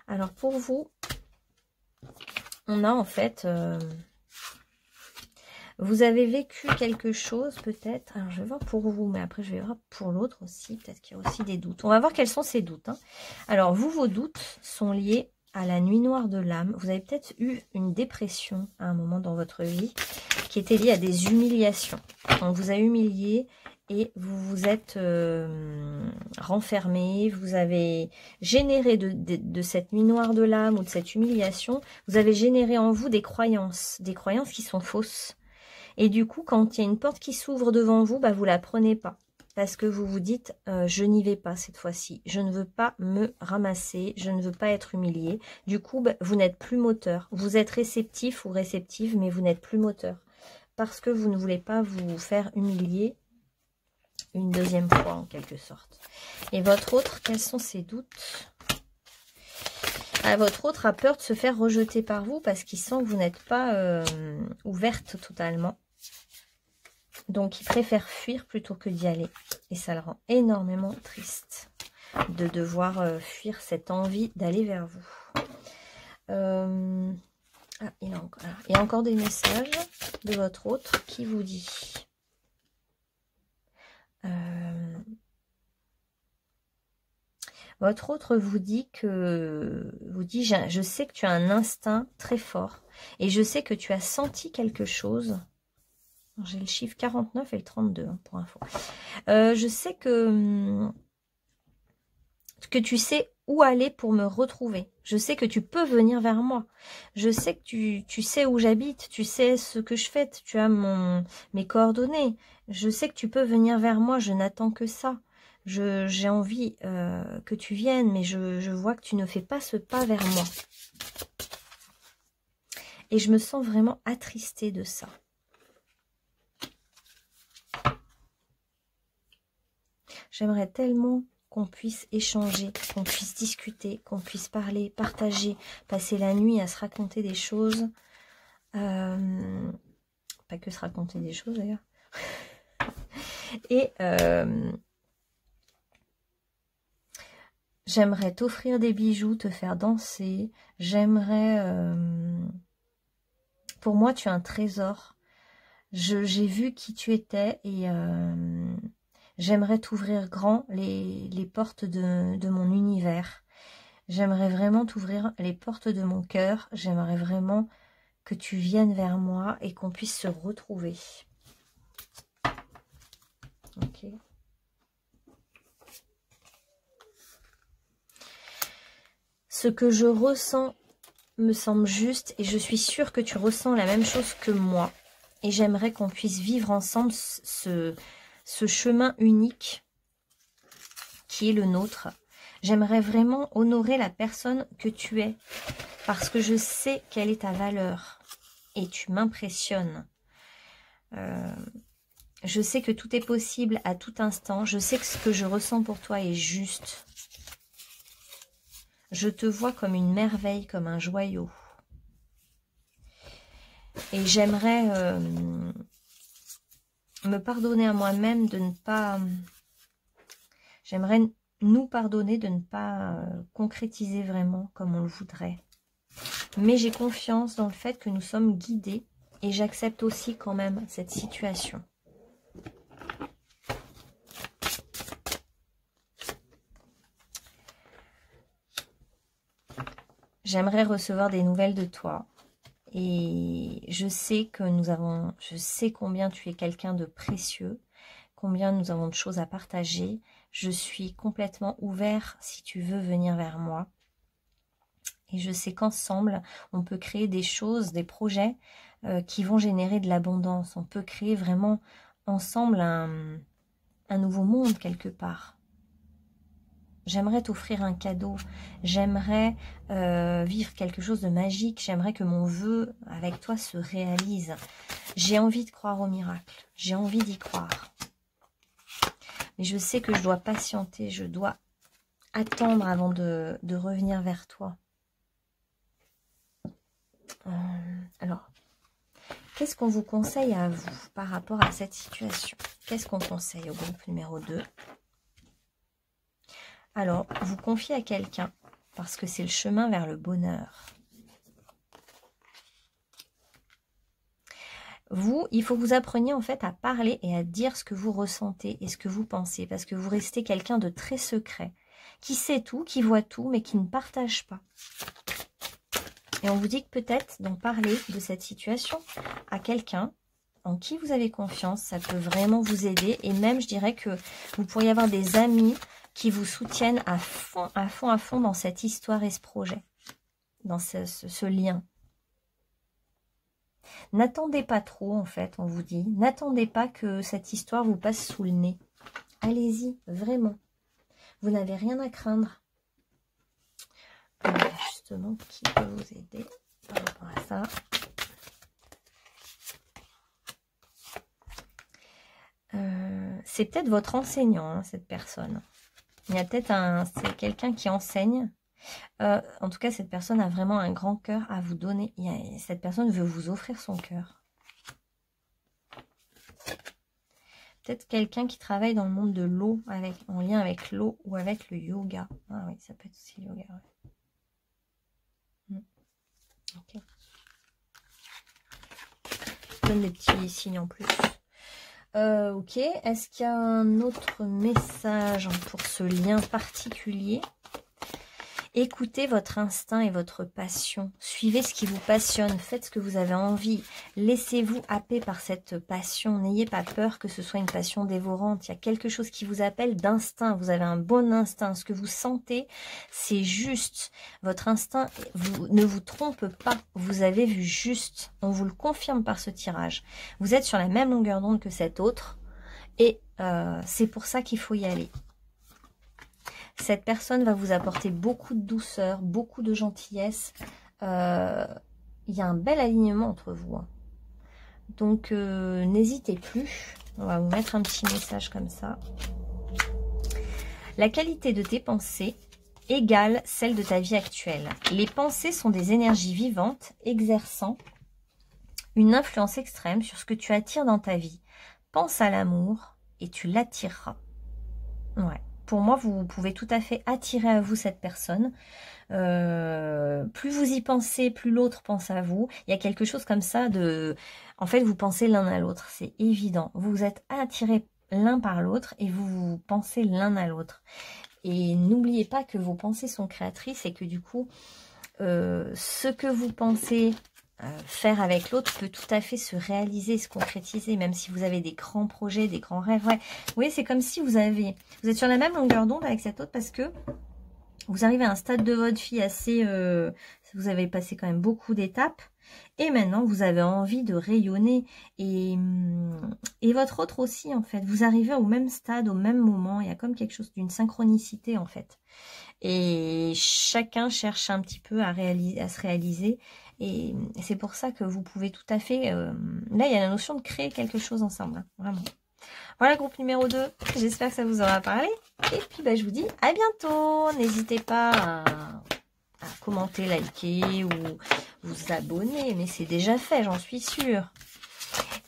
Alors pour vous, on a en fait, vous avez vécu quelque chose peut-être, alors je vais voir pour vous, mais après je vais voir pour l'autre aussi, peut-être qu'il y a aussi des doutes. On va voir quels sont ces doutes. Hein. Alors vous, vos doutes sont liés à la nuit noire de l'âme. Vous avez peut-être eu une dépression à un moment dans votre vie qui était liée à des humiliations. On vous a humilié et vous vous êtes renfermé, vous avez généré de cette nuit noire de l'âme ou de cette humiliation, vous avez généré en vous des croyances qui sont fausses. Et du coup, quand il y a une porte qui s'ouvre devant vous, bah, vous la prenez pas. Parce que vous vous dites, je n'y vais pas cette fois-ci. Je ne veux pas me ramasser, je ne veux pas être humilié. Du coup, bah, vous n'êtes plus moteur. Vous êtes réceptif ou réceptive, mais vous n'êtes plus moteur. Parce que vous ne voulez pas vous faire humilier une deuxième fois, en quelque sorte. Et votre autre, quels sont ses doutes? Votre autre a peur de se faire rejeter par vous parce qu'il sent que vous n'êtes pas ouverte totalement. Donc, il préfère fuir plutôt que d'y aller. Et ça le rend énormément triste de devoir fuir cette envie d'aller vers vous. Il y a encore des messages de votre autre qui vous dit... Votre autre vous dit je sais que tu as un instinct très fort et je sais que tu as senti quelque chose. J'ai le chiffre 49 et le 32 hein, pour info. Je sais que tu sais où aller pour me retrouver. Je sais que tu peux venir vers moi. Je sais que tu sais où j'habite, tu sais ce que je fais, tu as mes coordonnées. Je sais que tu peux venir vers moi, je n'attends que ça. J'ai envie que tu viennes, mais je vois que tu ne fais pas ce pas vers moi. Et je me sens vraiment attristée de ça. J'aimerais tellement qu'on puisse échanger, qu'on puisse discuter, qu'on puisse parler, partager, passer la nuit à se raconter des choses. Pas que se raconter des choses d'ailleurs. Et j'aimerais t'offrir des bijoux, te faire danser. J'aimerais... pour moi, tu es un trésor. J'ai vu qui tu étais et j'aimerais t'ouvrir grand les portes de mon univers. J'aimerais vraiment t'ouvrir les portes de mon cœur. J'aimerais vraiment que tu viennes vers moi et qu'on puisse se retrouver. Ok. Ce que je ressens me semble juste et je suis sûre que tu ressens la même chose que moi. Et j'aimerais qu'on puisse vivre ensemble ce chemin unique qui est le nôtre. J'aimerais vraiment honorer la personne que tu es parce que je sais quelle est ta valeur et tu m'impressionnes. Je sais que tout est possible à tout instant. Je sais que ce que je ressens pour toi est juste. Je te vois comme une merveille, comme un joyau. Et j'aimerais me pardonner à moi-même de ne pas... J'aimerais nous pardonner de ne pas concrétiser vraiment comme on le voudrait. Mais j'ai confiance dans le fait que nous sommes guidés et j'accepte aussi quand même cette situation. J'aimerais recevoir des nouvelles de toi. Et je sais que je sais combien tu es quelqu'un de précieux, combien nous avons de choses à partager. Je suis complètement ouvert si tu veux venir vers moi. Et je sais qu'ensemble, on peut créer des choses, des projets qui vont générer de l'abondance. On peut créer vraiment ensemble un nouveau monde quelque part. J'aimerais t'offrir un cadeau. J'aimerais vivre quelque chose de magique. J'aimerais que mon vœu avec toi se réalise. J'ai envie de croire au miracle. J'ai envie d'y croire. Mais je sais que je dois patienter. Je dois attendre avant de revenir vers toi. Alors, qu'est-ce qu'on vous conseille à vous par rapport à cette situation? Qu'est-ce qu'on conseille au groupe numéro 2? Alors, vous confiez à quelqu'un parce que c'est le chemin vers le bonheur. Vous, il faut que vous appreniez en fait à parler et à dire ce que vous ressentez et ce que vous pensez parce que vous restez quelqu'un de très secret, qui sait tout, qui voit tout, mais qui ne partage pas. Et on vous dit que peut-être d'en parler de cette situation à quelqu'un en qui vous avez confiance, ça peut vraiment vous aider. Et même, je dirais que vous pourriez avoir des amis qui vous soutiennent à fond dans cette histoire et ce projet, dans ce lien. N'attendez pas trop, en fait, on vous dit. N'attendez pas que cette histoire vous passe sous le nez. Allez-y, vraiment. Vous n'avez rien à craindre. Justement, qui peut vous aider par rapport à ça? C'est peut-être votre enseignant, hein, cette personne. Il y a peut-être c'est quelqu'un qui enseigne. En tout cas, cette personne a vraiment un grand cœur à vous donner. Cette personne veut vous offrir son cœur. Peut-être quelqu'un qui travaille dans le monde de l'eau, en lien avec l'eau ou avec le yoga. Ah oui, ça peut être aussi le yoga. Ouais. Ok. Je donne des petits signes en plus. Ok, est-ce qu'il y a un autre message pour ce lien particulier? Écoutez votre instinct et votre passion. Suivez ce qui vous passionne. Faites ce que vous avez envie. Laissez-vous happer par cette passion. N'ayez pas peur que ce soit une passion dévorante. Il y a quelque chose qui vous appelle d'instinct. Vous avez un bon instinct. Ce que vous sentez, c'est juste. Votre instinct ne vous trompe pas. Vous avez vu juste. On vous le confirme par ce tirage. Vous êtes sur la même longueur d'onde que cet autre. Et c'est pour ça qu'il faut y aller. Cette personne va vous apporter beaucoup de douceur, beaucoup de gentillesse. Il y a un bel alignement entre vous. Hein. Donc, n'hésitez plus. On va vous mettre un petit message comme ça. La qualité de tes pensées égale celle de ta vie actuelle. Les pensées sont des énergies vivantes exerçant une influence extrême sur ce que tu attires dans ta vie. Pense à l'amour et tu l'attireras. Ouais. Pour moi, vous pouvez tout à fait attirer à vous cette personne. Plus vous y pensez, plus l'autre pense à vous. Il y a quelque chose comme ça de... En fait, vous pensez l'un à l'autre, c'est évident. Vous êtes attirés l'un par l'autre et vous pensez l'un à l'autre. Et n'oubliez pas que vos pensées sont créatrices et que du coup, ce que vous pensez... faire avec l'autre peut tout à fait se réaliser, se concrétiser, même si vous avez des grands projets, des grands rêves. Ouais. Vous voyez, c'est comme si vous êtes sur la même longueur d'onde avec cet autre parce que vous arrivez à un stade de votre vie assez... vous avez passé quand même beaucoup d'étapes et maintenant vous avez envie de rayonner et votre autre aussi en fait. Vous arrivez au même stade, au même moment. Il y a comme quelque chose d'une synchronicité en fait. Et chacun cherche un petit peu à se réaliser. Et c'est pour ça que vous pouvez tout à fait... là, il y a la notion de créer quelque chose ensemble. Hein, vraiment. Voilà, groupe numéro 2. J'espère que ça vous aura parlé. Et puis, bah, je vous dis à bientôt. N'hésitez pas à commenter, liker ou vous abonner. Mais c'est déjà fait, j'en suis sûre.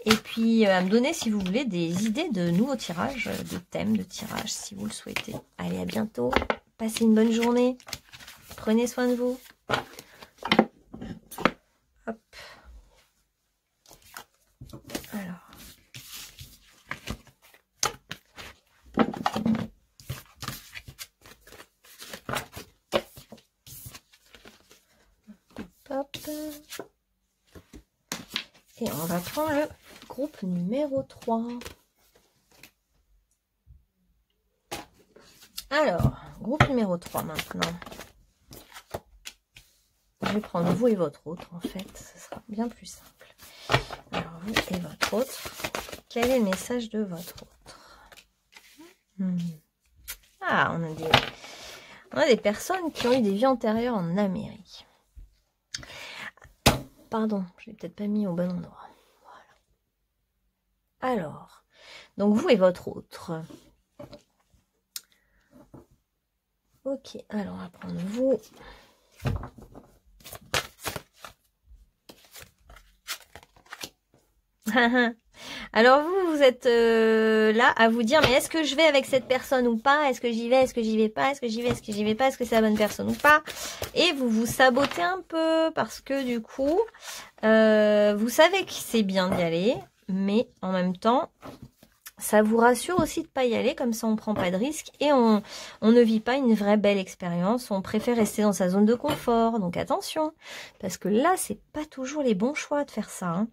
Et puis, à me donner, si vous voulez, des idées de nouveaux tirages, de thèmes de tirage, si vous le souhaitez. Allez, à bientôt. Passez une bonne journée. Prenez soin de vous. Hop. Alors. Hop. Et on va prendre le groupe numéro 3. Alors, groupe numéro 3 maintenant. Je vais prendre vous et votre autre, en fait. Ce sera bien plus simple. Alors, vous et votre autre. Quel est le message de votre autre? Ah, on a dit On a des personnes qui ont eu des vies antérieures en Amérique. Pardon, je l'ai peut-être pas mis au bon endroit. Voilà. Alors, donc vous et votre autre. Ok, alors on va prendre vous. Alors vous êtes là à vous dire, mais est-ce que je vais avec cette personne ou pas? Est-ce que j'y vais? Est-ce que j'y vais pas? Est-ce que j'y vais? Est-ce que j'y vais pas? Est-ce que c'est la bonne personne ou pas? Et vous vous sabotez un peu parce que du coup, vous savez que c'est bien d'y aller, mais en même temps, ça vous rassure aussi de pas y aller, comme ça on prend pas de risques et on ne vit pas une vraie belle expérience. On préfère rester dans sa zone de confort, donc attention, parce que là, c'est pas toujours les bons choix de faire ça, hein.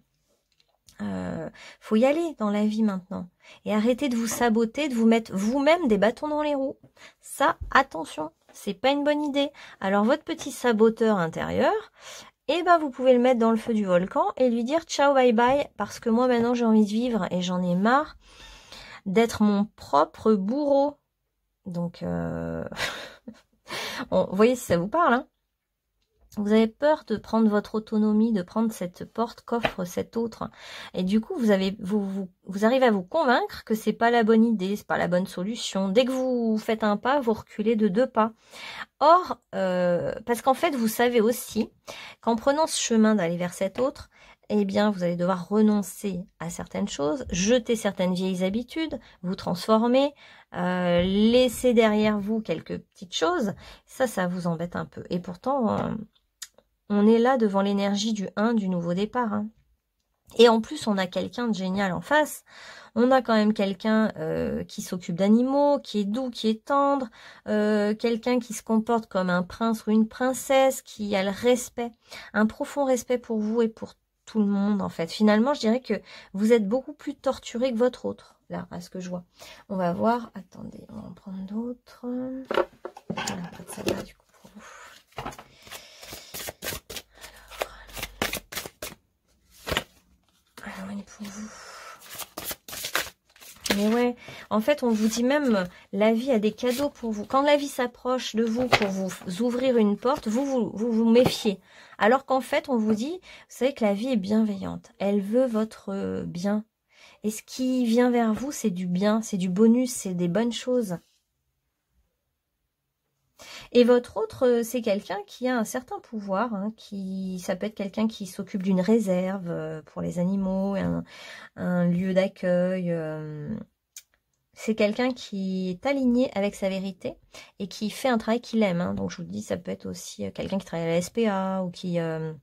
Faut y aller dans la vie maintenant et arrêter de vous saboter, de vous mettre vous-même des bâtons dans les roues. Ça, attention, c'est pas une bonne idée. Alors votre petit saboteur intérieur, eh ben vous pouvez le mettre dans le feu du volcan et lui dire ciao bye bye, parce que moi maintenant j'ai envie de vivre et j'en ai marre d'être mon propre bourreau. Donc vous voyez si ça vous parle, hein. Vous avez peur de prendre votre autonomie, de prendre cette porte qu'offre cet autre. Et du coup, vous arrivez à vous convaincre que c'est pas la bonne idée, c'est pas la bonne solution. Dès que vous faites un pas, vous reculez de 2 pas. Or, parce qu'en fait, vous savez aussi qu'en prenant ce chemin d'aller vers cet autre, eh bien, vous allez devoir renoncer à certaines choses, jeter certaines vieilles habitudes, vous transformer, laisser derrière vous quelques petites choses. Ça vous embête un peu. Et pourtant... on est là devant l'énergie du 1 du nouveau départ, hein. Et en plus, on a quelqu'un de génial en face. On a quand même quelqu'un qui s'occupe d'animaux, qui est doux, qui est tendre, quelqu'un qui se comporte comme un prince ou une princesse, qui a le respect, un profond respect pour vous et pour tout le monde, en fait. Finalement, je dirais que vous êtes beaucoup plus torturé que votre autre, là, à ce que je vois. On va voir. Attendez, on va en prendre d'autres. Voilà, pas de celle-là, du coup, pour vous. Alors, une pour vous. Mais ouais, en fait, on vous dit même, la vie a des cadeaux pour vous. Quand la vie s'approche de vous pour vous ouvrir une porte, vous méfiez. Alors qu'en fait, on vous dit, vous savez que la vie est bienveillante. Elle veut votre bien. Et ce qui vient vers vous, c'est du bien, c'est du bonus, c'est des bonnes choses. Et votre autre, c'est quelqu'un qui a un certain pouvoir, hein, ça peut être quelqu'un qui s'occupe d'une réserve pour les animaux, un lieu d'accueil. C'est quelqu'un qui est aligné avec sa vérité et qui fait un travail qu'il aime, hein. Donc je vous dis, ça peut être aussi quelqu'un qui travaille à la SPA ou qui aime,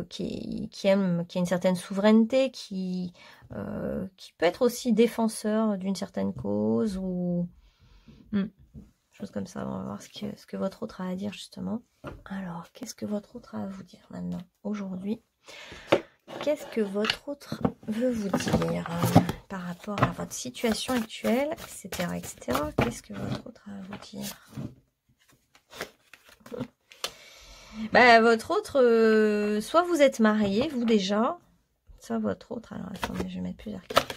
qui a une certaine souveraineté, qui peut être aussi défenseur d'une certaine cause ou... chose comme ça. On va voir ce que votre autre a à dire justement. Alors, qu'est-ce que votre autre a à vous dire maintenant, aujourd'hui? Qu'est-ce que votre autre veut vous dire par rapport à votre situation actuelle, etc. etc. Qu'est-ce que votre autre a à vous dire? Bah, votre autre, soit vous êtes marié, vous déjà, soit votre autre... Alors, attendez, je vais mettre plusieurs cartes.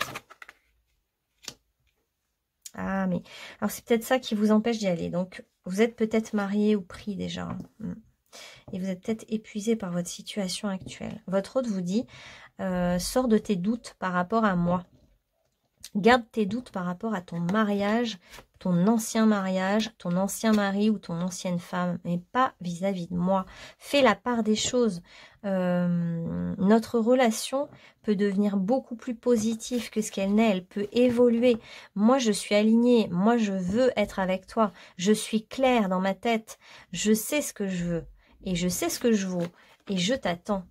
Ah, mais... Alors, c'est peut-être ça qui vous empêche d'y aller. Donc, vous êtes peut-être marié ou pris déjà. Et vous êtes peut-être épuisé par votre situation actuelle. Votre autre vous dit, sors de tes doutes par rapport à moi. Garde tes doutes par rapport à ton mariage, ton ancien mari ou ton ancienne femme, mais pas vis-à-vis de moi. Fais la part des choses. Notre relation peut devenir beaucoup plus positive que ce qu'elle n'est. Elle peut évoluer. Moi, je suis alignée. Moi, je veux être avec toi. Je suis claire dans ma tête. Je sais ce que je veux. Et je sais ce que je vaux. Et je t'attends.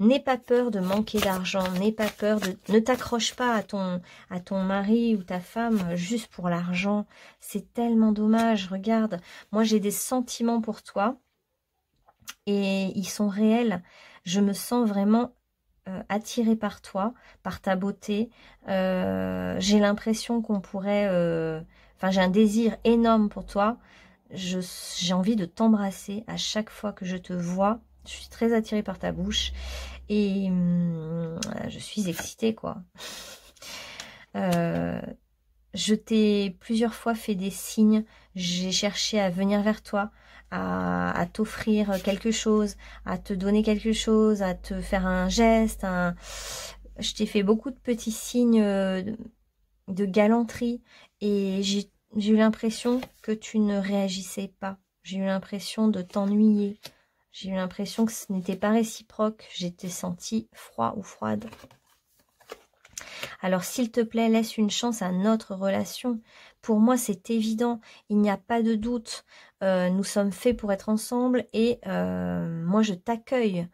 N'aie pas peur de manquer d'argent, n'aie pas peur de... Ne t'accroche pas à ton mari ou ta femme juste pour l'argent. C'est tellement dommage. Regarde, moi j'ai des sentiments pour toi et ils sont réels. Je me sens vraiment attirée par toi, par ta beauté. J'ai l'impression qu'on pourrait... Enfin, j'ai un désir énorme pour toi. J'ai envie de t'embrasser à chaque fois que je te vois. Je suis très attirée par ta bouche et je suis excitée, quoi. Je t'ai plusieurs fois fait des signes, j'ai cherché à venir vers toi, à t'offrir quelque chose, à te donner quelque chose, à te faire un geste. Je t'ai fait beaucoup de petits signes de galanterie et j'ai eu l'impression que tu ne réagissais pas. J'ai eu l'impression de t'ennuyer. J'ai eu l'impression que ce n'était pas réciproque. J'étais sentie froid ou froide. Alors s'il te plaît, laisse une chance à notre relation. Pour moi, c'est évident, il n'y a pas de doute. Nous sommes faits pour être ensemble et moi, je t'accueille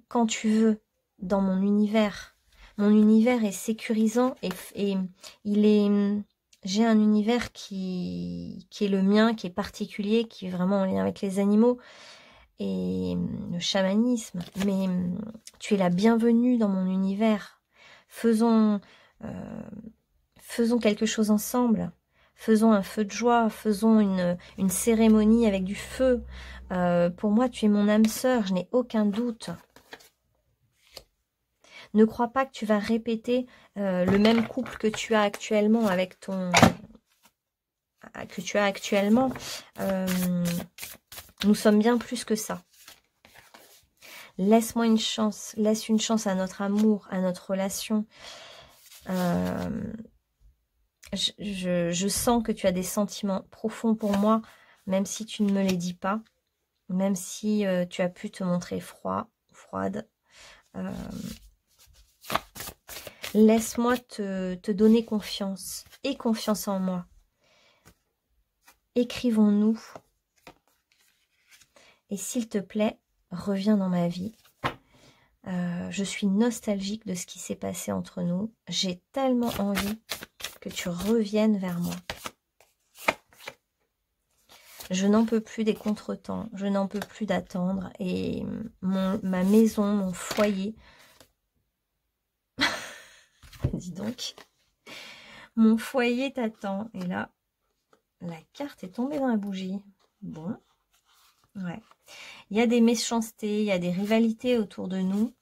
quand tu veux dans mon univers. Mon univers est sécurisant et il est... J'ai un univers qui est le mien, qui est particulier, qui est vraiment en lien avec les animaux et le chamanisme. Mais tu es la bienvenue dans mon univers. Faisons quelque chose ensemble. Faisons un feu de joie. Faisons une cérémonie avec du feu. Pour moi, tu es mon âme sœur. Je n'ai aucun doute. Ne crois pas que tu vas répéter le même couple que tu as actuellement avec ton... nous sommes bien plus que ça. Laisse-moi une chance. Laisse une chance à notre amour, à notre relation. Je sens que tu as des sentiments profonds pour moi, même si tu ne me les dis pas, même si tu as pu te montrer froide. Laisse-moi te donner confiance et confiance en moi. Écrivons-nous. Et s'il te plaît, reviens dans ma vie. Je suis nostalgique de ce qui s'est passé entre nous. J'ai tellement envie que tu reviennes vers moi. Je n'en peux plus des contretemps. Je n'en peux plus d'attendre. Et ma maison, mon foyer... Dis donc. Mon foyer t'attend. Et là, la carte est tombée dans la bougie. Bon. Ouais. Il y a des méchancetés, il y a des rivalités autour de nous.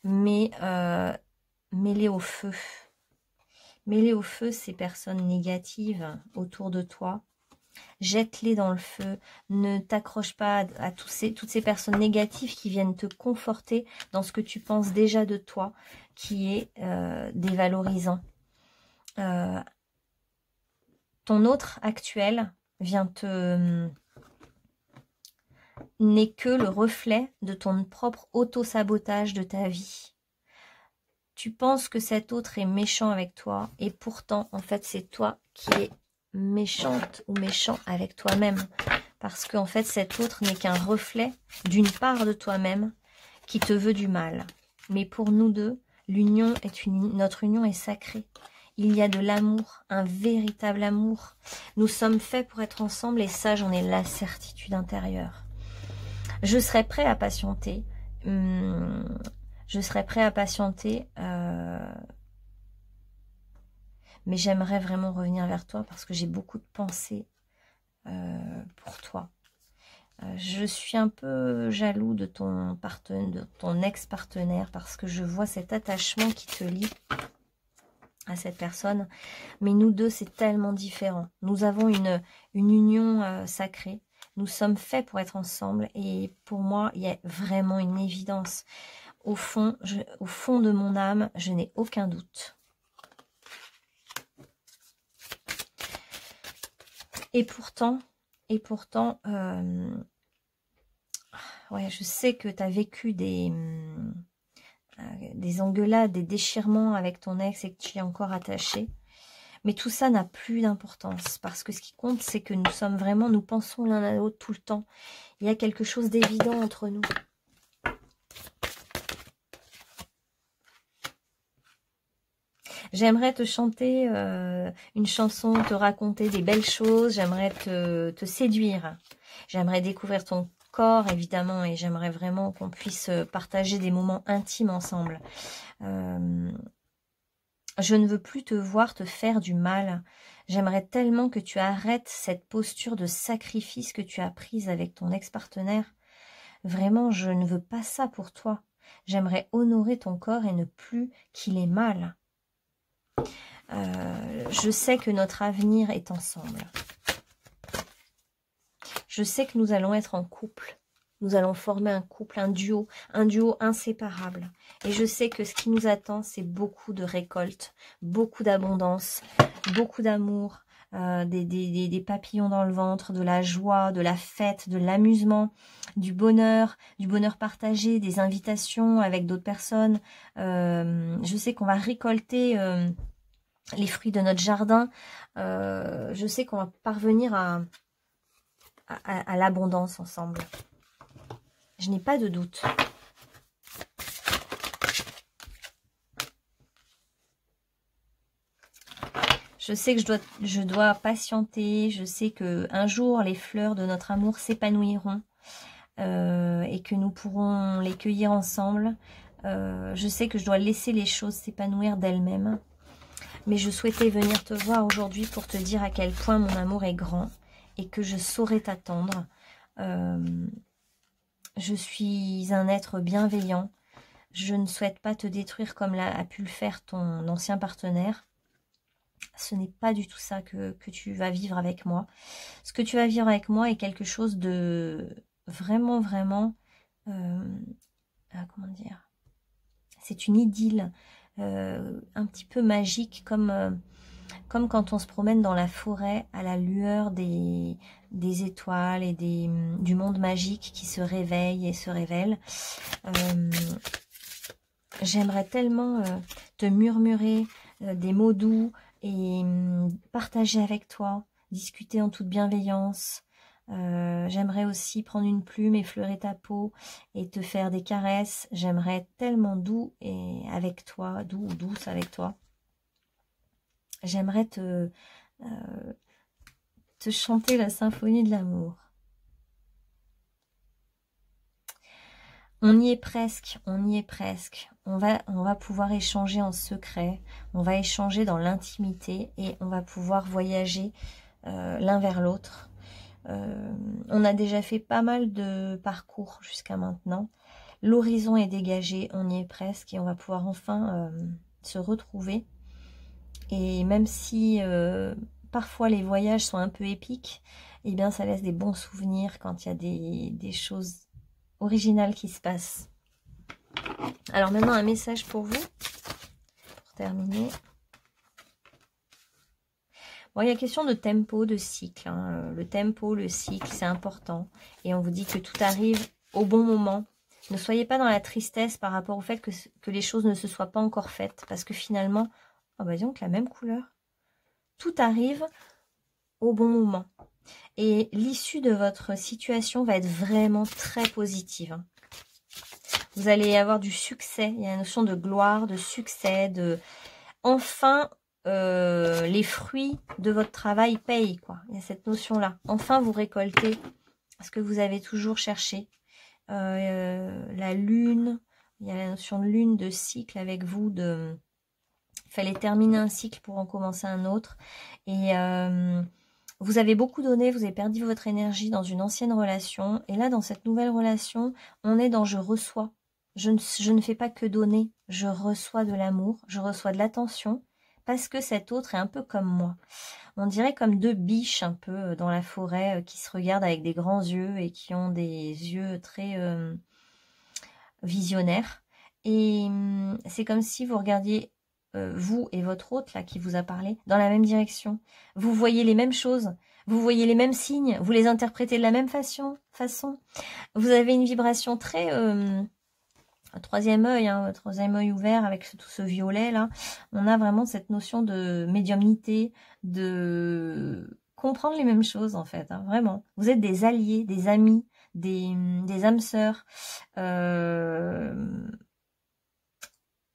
Mais mets-les au feu. Mets-les au feu, ces personnes négatives autour de toi. Jette-les dans le feu. Ne t'accroche pas à toutes ces personnes négatives qui viennent te conforter dans ce que tu penses déjà de toi, qui est dévalorisant. Ton autre actuel n'est que le reflet de ton propre auto-sabotage de ta vie. Tu penses que cet autre est méchant avec toi et pourtant, en fait, c'est toi qui es méchante ou méchant avec toi-même. Parce qu'en fait, cet autre n'est qu'un reflet d'une part de toi-même qui te veut du mal. Mais pour nous deux, notre union est sacrée. Il y a de l'amour, un véritable amour. Nous sommes faits pour être ensemble et ça, j'en ai la certitude intérieure. Je serai prêt à patienter. Je serais prêt à patienter, mais j'aimerais vraiment revenir vers toi parce que j'ai beaucoup de pensées pour toi. Je suis un peu jaloux de ton ex-partenaire parce que je vois cet attachement qui te lie à cette personne. Mais nous deux, c'est tellement différent. Nous avons une union sacrée. Nous sommes faits pour être ensemble et pour moi, il y a vraiment une évidence. Au fond de mon âme, je n'ai aucun doute. Et pourtant, ouais, je sais que tu as vécu des engueulades, des déchirements avec ton ex et que tu es encore attaché. Mais tout ça n'a plus d'importance parce que ce qui compte, c'est que nous pensons l'un à l'autre tout le temps. Il y a quelque chose d'évident entre nous. J'aimerais te chanter une chanson, te raconter des belles choses, j'aimerais te séduire. J'aimerais découvrir ton corps, évidemment, et j'aimerais vraiment qu'on puisse partager des moments intimes ensemble. Je ne veux plus te voir te faire du mal. J'aimerais tellement que tu arrêtes cette posture de sacrifice que tu as prise avec ton ex-partenaire. Vraiment, je ne veux pas ça pour toi. J'aimerais honorer ton corps et ne plus qu'il ait mal. Je sais que notre avenir est ensemble. Je sais que nous allons être en couple. Nous allons former un couple, un duo inséparable. Et je sais que ce qui nous attend, c'est beaucoup de récoltes, beaucoup d'abondance, beaucoup d'amour, des papillons dans le ventre, de la joie, de la fête, de l'amusement, du bonheur partagé, des invitations avec d'autres personnes. Je sais qu'on va récolter les fruits de notre jardin. Je sais qu'on va parvenir à l'abondance ensemble. Je n'ai pas de doute. Je sais que je dois patienter. Je sais qu'un jour, les fleurs de notre amour s'épanouiront et que nous pourrons les cueillir ensemble. Je sais que je dois laisser les choses s'épanouir d'elles-mêmes. Mais je souhaitais venir te voir aujourd'hui pour te dire à quel point mon amour est grand et que je saurais t'attendre. Je suis un être bienveillant. Je ne souhaite pas te détruire comme a pu le faire ton ancien partenaire. Ce n'est pas du tout ça que tu vas vivre avec moi. Ce que tu vas vivre avec moi est quelque chose de vraiment, vraiment... comment dire? C'est une idylle un petit peu magique, comme quand on se promène dans la forêt à la lueur des étoiles et du monde magique qui se réveille et se révèle. J'aimerais tellement te murmurer des mots doux et partager avec toi, discuter en toute bienveillance. J'aimerais aussi prendre une plume, effleurer ta peau et te faire des caresses. J'aimerais être tellement doux et avec toi, doux ou douce avec toi. J'aimerais te chanter la symphonie de l'amour. On y est presque, on y est presque. On va pouvoir échanger en secret, on va échanger dans l'intimité et on va pouvoir voyager l'un vers l'autre. On a déjà fait pas mal de parcours jusqu'à maintenant. L'horizon est dégagé, on y est presque et on va pouvoir enfin se retrouver. Et même si parfois les voyages sont un peu épiques, eh bien ça laisse des bons souvenirs quand il y a des choses originales qui se passent. Alors maintenant un message pour vous, pour terminer. Bon, il y a question de tempo, de cycle. Hein. Le tempo, le cycle, c'est important. Et on vous dit que tout arrive au bon moment. Ne soyez pas dans la tristesse par rapport au fait que les choses ne se soient pas encore faites. Parce que finalement, oh bah disons que la même couleur. Tout arrive au bon moment. Et l'issue de votre situation va être vraiment très positive. Vous allez avoir du succès. Il y a la notion de gloire, de succès, de... Enfin... les fruits de votre travail payent, quoi. Il y a cette notion-là. Enfin, vous récoltez ce que vous avez toujours cherché. La lune, il y a la notion de lune, de cycle avec vous. Il fallait terminer un cycle pour en commencer un autre. Et vous avez beaucoup donné, vous avez perdu votre énergie dans une ancienne relation. Et là, dans cette nouvelle relation, on est dans je reçois. Je ne fais pas que donner. Je reçois de l'amour, je reçois de l'attention. Parce que cet autre est un peu comme moi. On dirait comme deux biches un peu dans la forêt qui se regardent avec des grands yeux et qui ont des yeux très visionnaires. Et c'est comme si vous regardiez, vous et votre hôte là qui vous a parlé, dans la même direction. Vous voyez les mêmes choses, vous voyez les mêmes signes, vous les interprétez de la même façon. Vous avez une vibration très... troisième œil ouvert avec tout ce violet là, on a vraiment cette notion de médiumnité, de comprendre les mêmes choses en fait, hein, vraiment. Vous êtes des alliés, des amis, des âmes sœurs.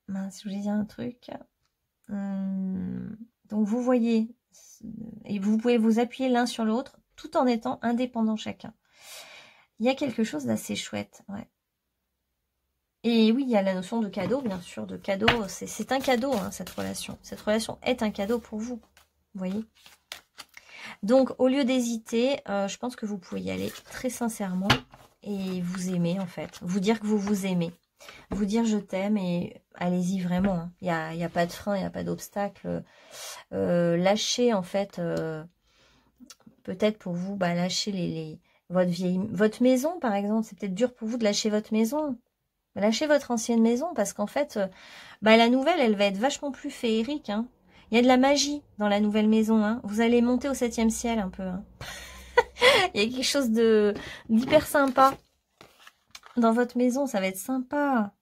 Mince, je voulais dire un truc. Donc vous voyez, et vous pouvez vous appuyer l'un sur l'autre tout en étant indépendants chacun. Il y a quelque chose d'assez chouette, ouais. Et oui, il y a la notion de cadeau, bien sûr, de cadeau. C'est un cadeau, hein, cette relation. Cette relation est un cadeau pour vous, vous voyez. Donc, au lieu d'hésiter, je pense que vous pouvez y aller très sincèrement et vous aimer, en fait. Vous dire que vous vous aimez. vous dire je t'aime et allez-y vraiment. Hein. Il y a pas de frein, il n'y a pas d'obstacle. Lâchez en fait, peut-être pour vous, lâchez votre maison par exemple. C'est peut-être dur pour vous de lâcher votre maison. Lâchez votre ancienne maison parce qu'en fait, la nouvelle, elle va être vachement plus féerique. Hein. Il y a de la magie dans la nouvelle maison. Hein. Vous allez monter au 7e ciel un peu. Hein. Il y a quelque chose d'hyper sympa dans votre maison. Ça va être sympa.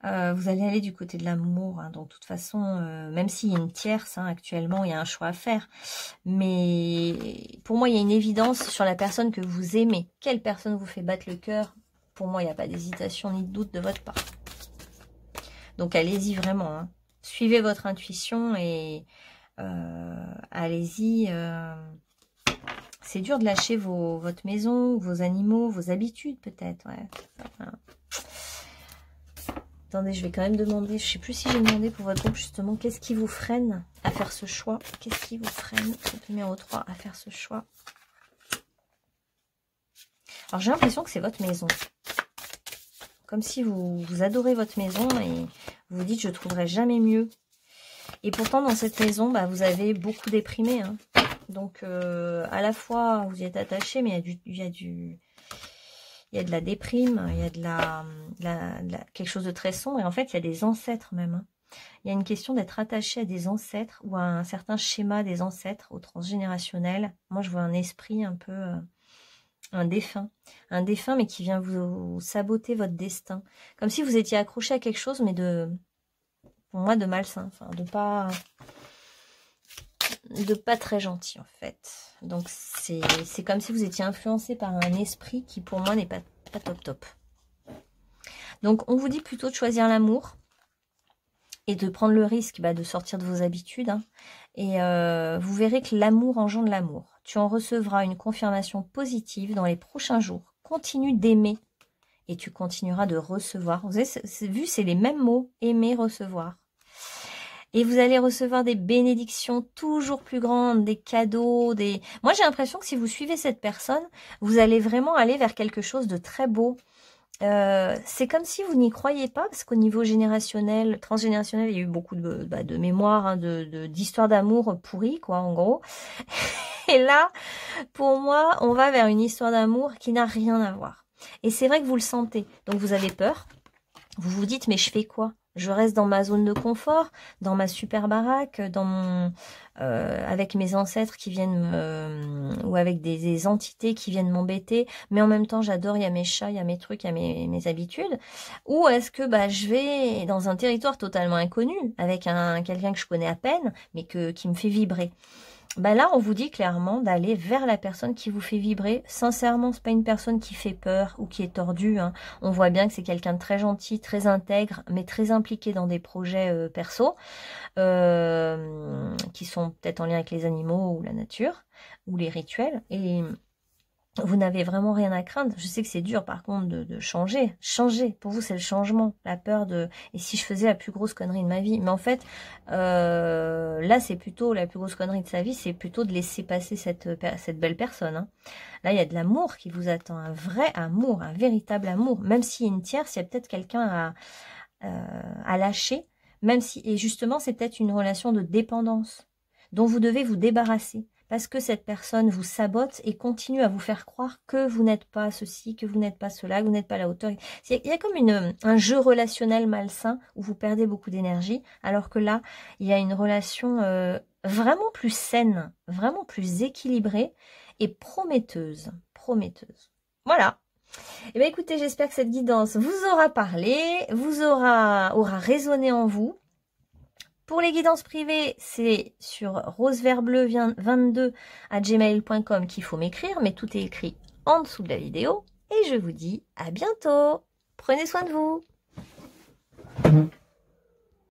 Vous allez aller du côté de l'amour. Hein. Donc, de toute façon, même s'il y a une tierce, hein, actuellement, il y a un choix à faire. Mais pour moi, il y a une évidence sur la personne que vous aimez. Quelle personne vous fait battre le cœur? Pour moi, il n'y a pas d'hésitation ni de doute de votre part. Donc, allez-y vraiment. Hein. Suivez votre intuition et allez-y. C'est dur de lâcher votre maison, vos animaux, vos habitudes peut-être. Ouais. Enfin, attendez, je vais quand même demander. Je ne sais plus si j'ai demandé pour votre groupe justement. Qu'est-ce qui vous freine à faire ce choix? Qu'est-ce qui vous freine, numéro 3, à faire ce choix? Alors, j'ai l'impression que c'est votre maison. Comme si vous adorez votre maison et vous vous dites je ne trouverai jamais mieux. Et pourtant dans cette maison, vous avez beaucoup déprimé. Hein. Donc à la fois vous y êtes attaché, mais il y a de la déprime, il y a quelque chose de très sombre. Et en fait il y a des ancêtres même. Hein. Il y a une question d'être attaché à des ancêtres ou à un certain schéma des ancêtres, au transgénérationnel. Moi je vois un esprit un peu... un défunt mais qui vient vous saboter votre destin. Comme si vous étiez accroché à quelque chose, mais pour moi, de malsain. Enfin, de pas très gentil, en fait. Donc, c'est comme si vous étiez influencé par un esprit qui, pour moi, n'est pas top. Donc, on vous dit plutôt de choisir l'amour et de prendre le risque de sortir de vos habitudes. Hein. Et vous verrez que l'amour engendre l'amour. Tu en recevras une confirmation positive dans les prochains jours. Continue d'aimer et tu continueras de recevoir. Vous avez vu, c'est les mêmes mots, aimer, recevoir. Et vous allez recevoir des bénédictions toujours plus grandes, des cadeaux, Moi, j'ai l'impression que si vous suivez cette personne, vous allez vraiment aller vers quelque chose de très beau. C'est comme si vous n'y croyez pas, parce qu'au niveau générationnel, transgénérationnel, il y a eu beaucoup de mémoires, hein, d'histoires d'amour pourries, quoi, en gros. Et là, pour moi, on va vers une histoire d'amour qui n'a rien à voir. Et c'est vrai que vous le sentez. Donc, vous avez peur. Vous vous dites, mais je fais quoi? Je reste dans ma zone de confort, dans ma super baraque, avec mes ancêtres qui viennent ou avec des entités qui viennent m'embêter, mais en même temps j'adore, il y a mes chats, il y a mes trucs, il y a mes habitudes. Ou est-ce que je vais dans un territoire totalement inconnu, avec quelqu'un que je connais à peine, mais qui me fait vibrer? Là, on vous dit clairement d'aller vers la personne qui vous fait vibrer. Sincèrement, c'est pas une personne qui fait peur ou qui est tordue. Hein. On voit bien que c'est quelqu'un de très gentil, très intègre, mais très impliqué dans des projets perso qui sont peut-être en lien avec les animaux ou la nature ou les rituels. Et vous n'avez vraiment rien à craindre. Je sais que c'est dur par contre de changer. Changer, pour vous c'est le changement, la peur de... Et si je faisais la plus grosse connerie de ma vie? Mais en fait, là c'est plutôt la plus grosse connerie de sa vie, c'est plutôt de laisser passer cette belle personne. Hein. Là il y a de l'amour qui vous attend, un vrai amour, un véritable amour. Même s'il y a une tierce, il y a peut-être quelqu'un à lâcher. Même si, et justement c'est peut-être une relation de dépendance dont vous devez vous débarrasser. Parce que cette personne vous sabote et continue à vous faire croire que vous n'êtes pas ceci, que vous n'êtes pas cela, que vous n'êtes pas à la hauteur. Il y a comme un jeu relationnel malsain où vous perdez beaucoup d'énergie, alors que là, il y a une relation vraiment plus saine, vraiment plus équilibrée et prometteuse. Voilà. Eh bien, écoutez, j'espère que cette guidance vous aura parlé, aura résonné en vous. Pour les guidances privées, c'est sur rosevertbleu22@gmail.com qu'il faut m'écrire, mais tout est écrit en dessous de la vidéo. Et je vous dis à bientôt. Prenez soin de vous.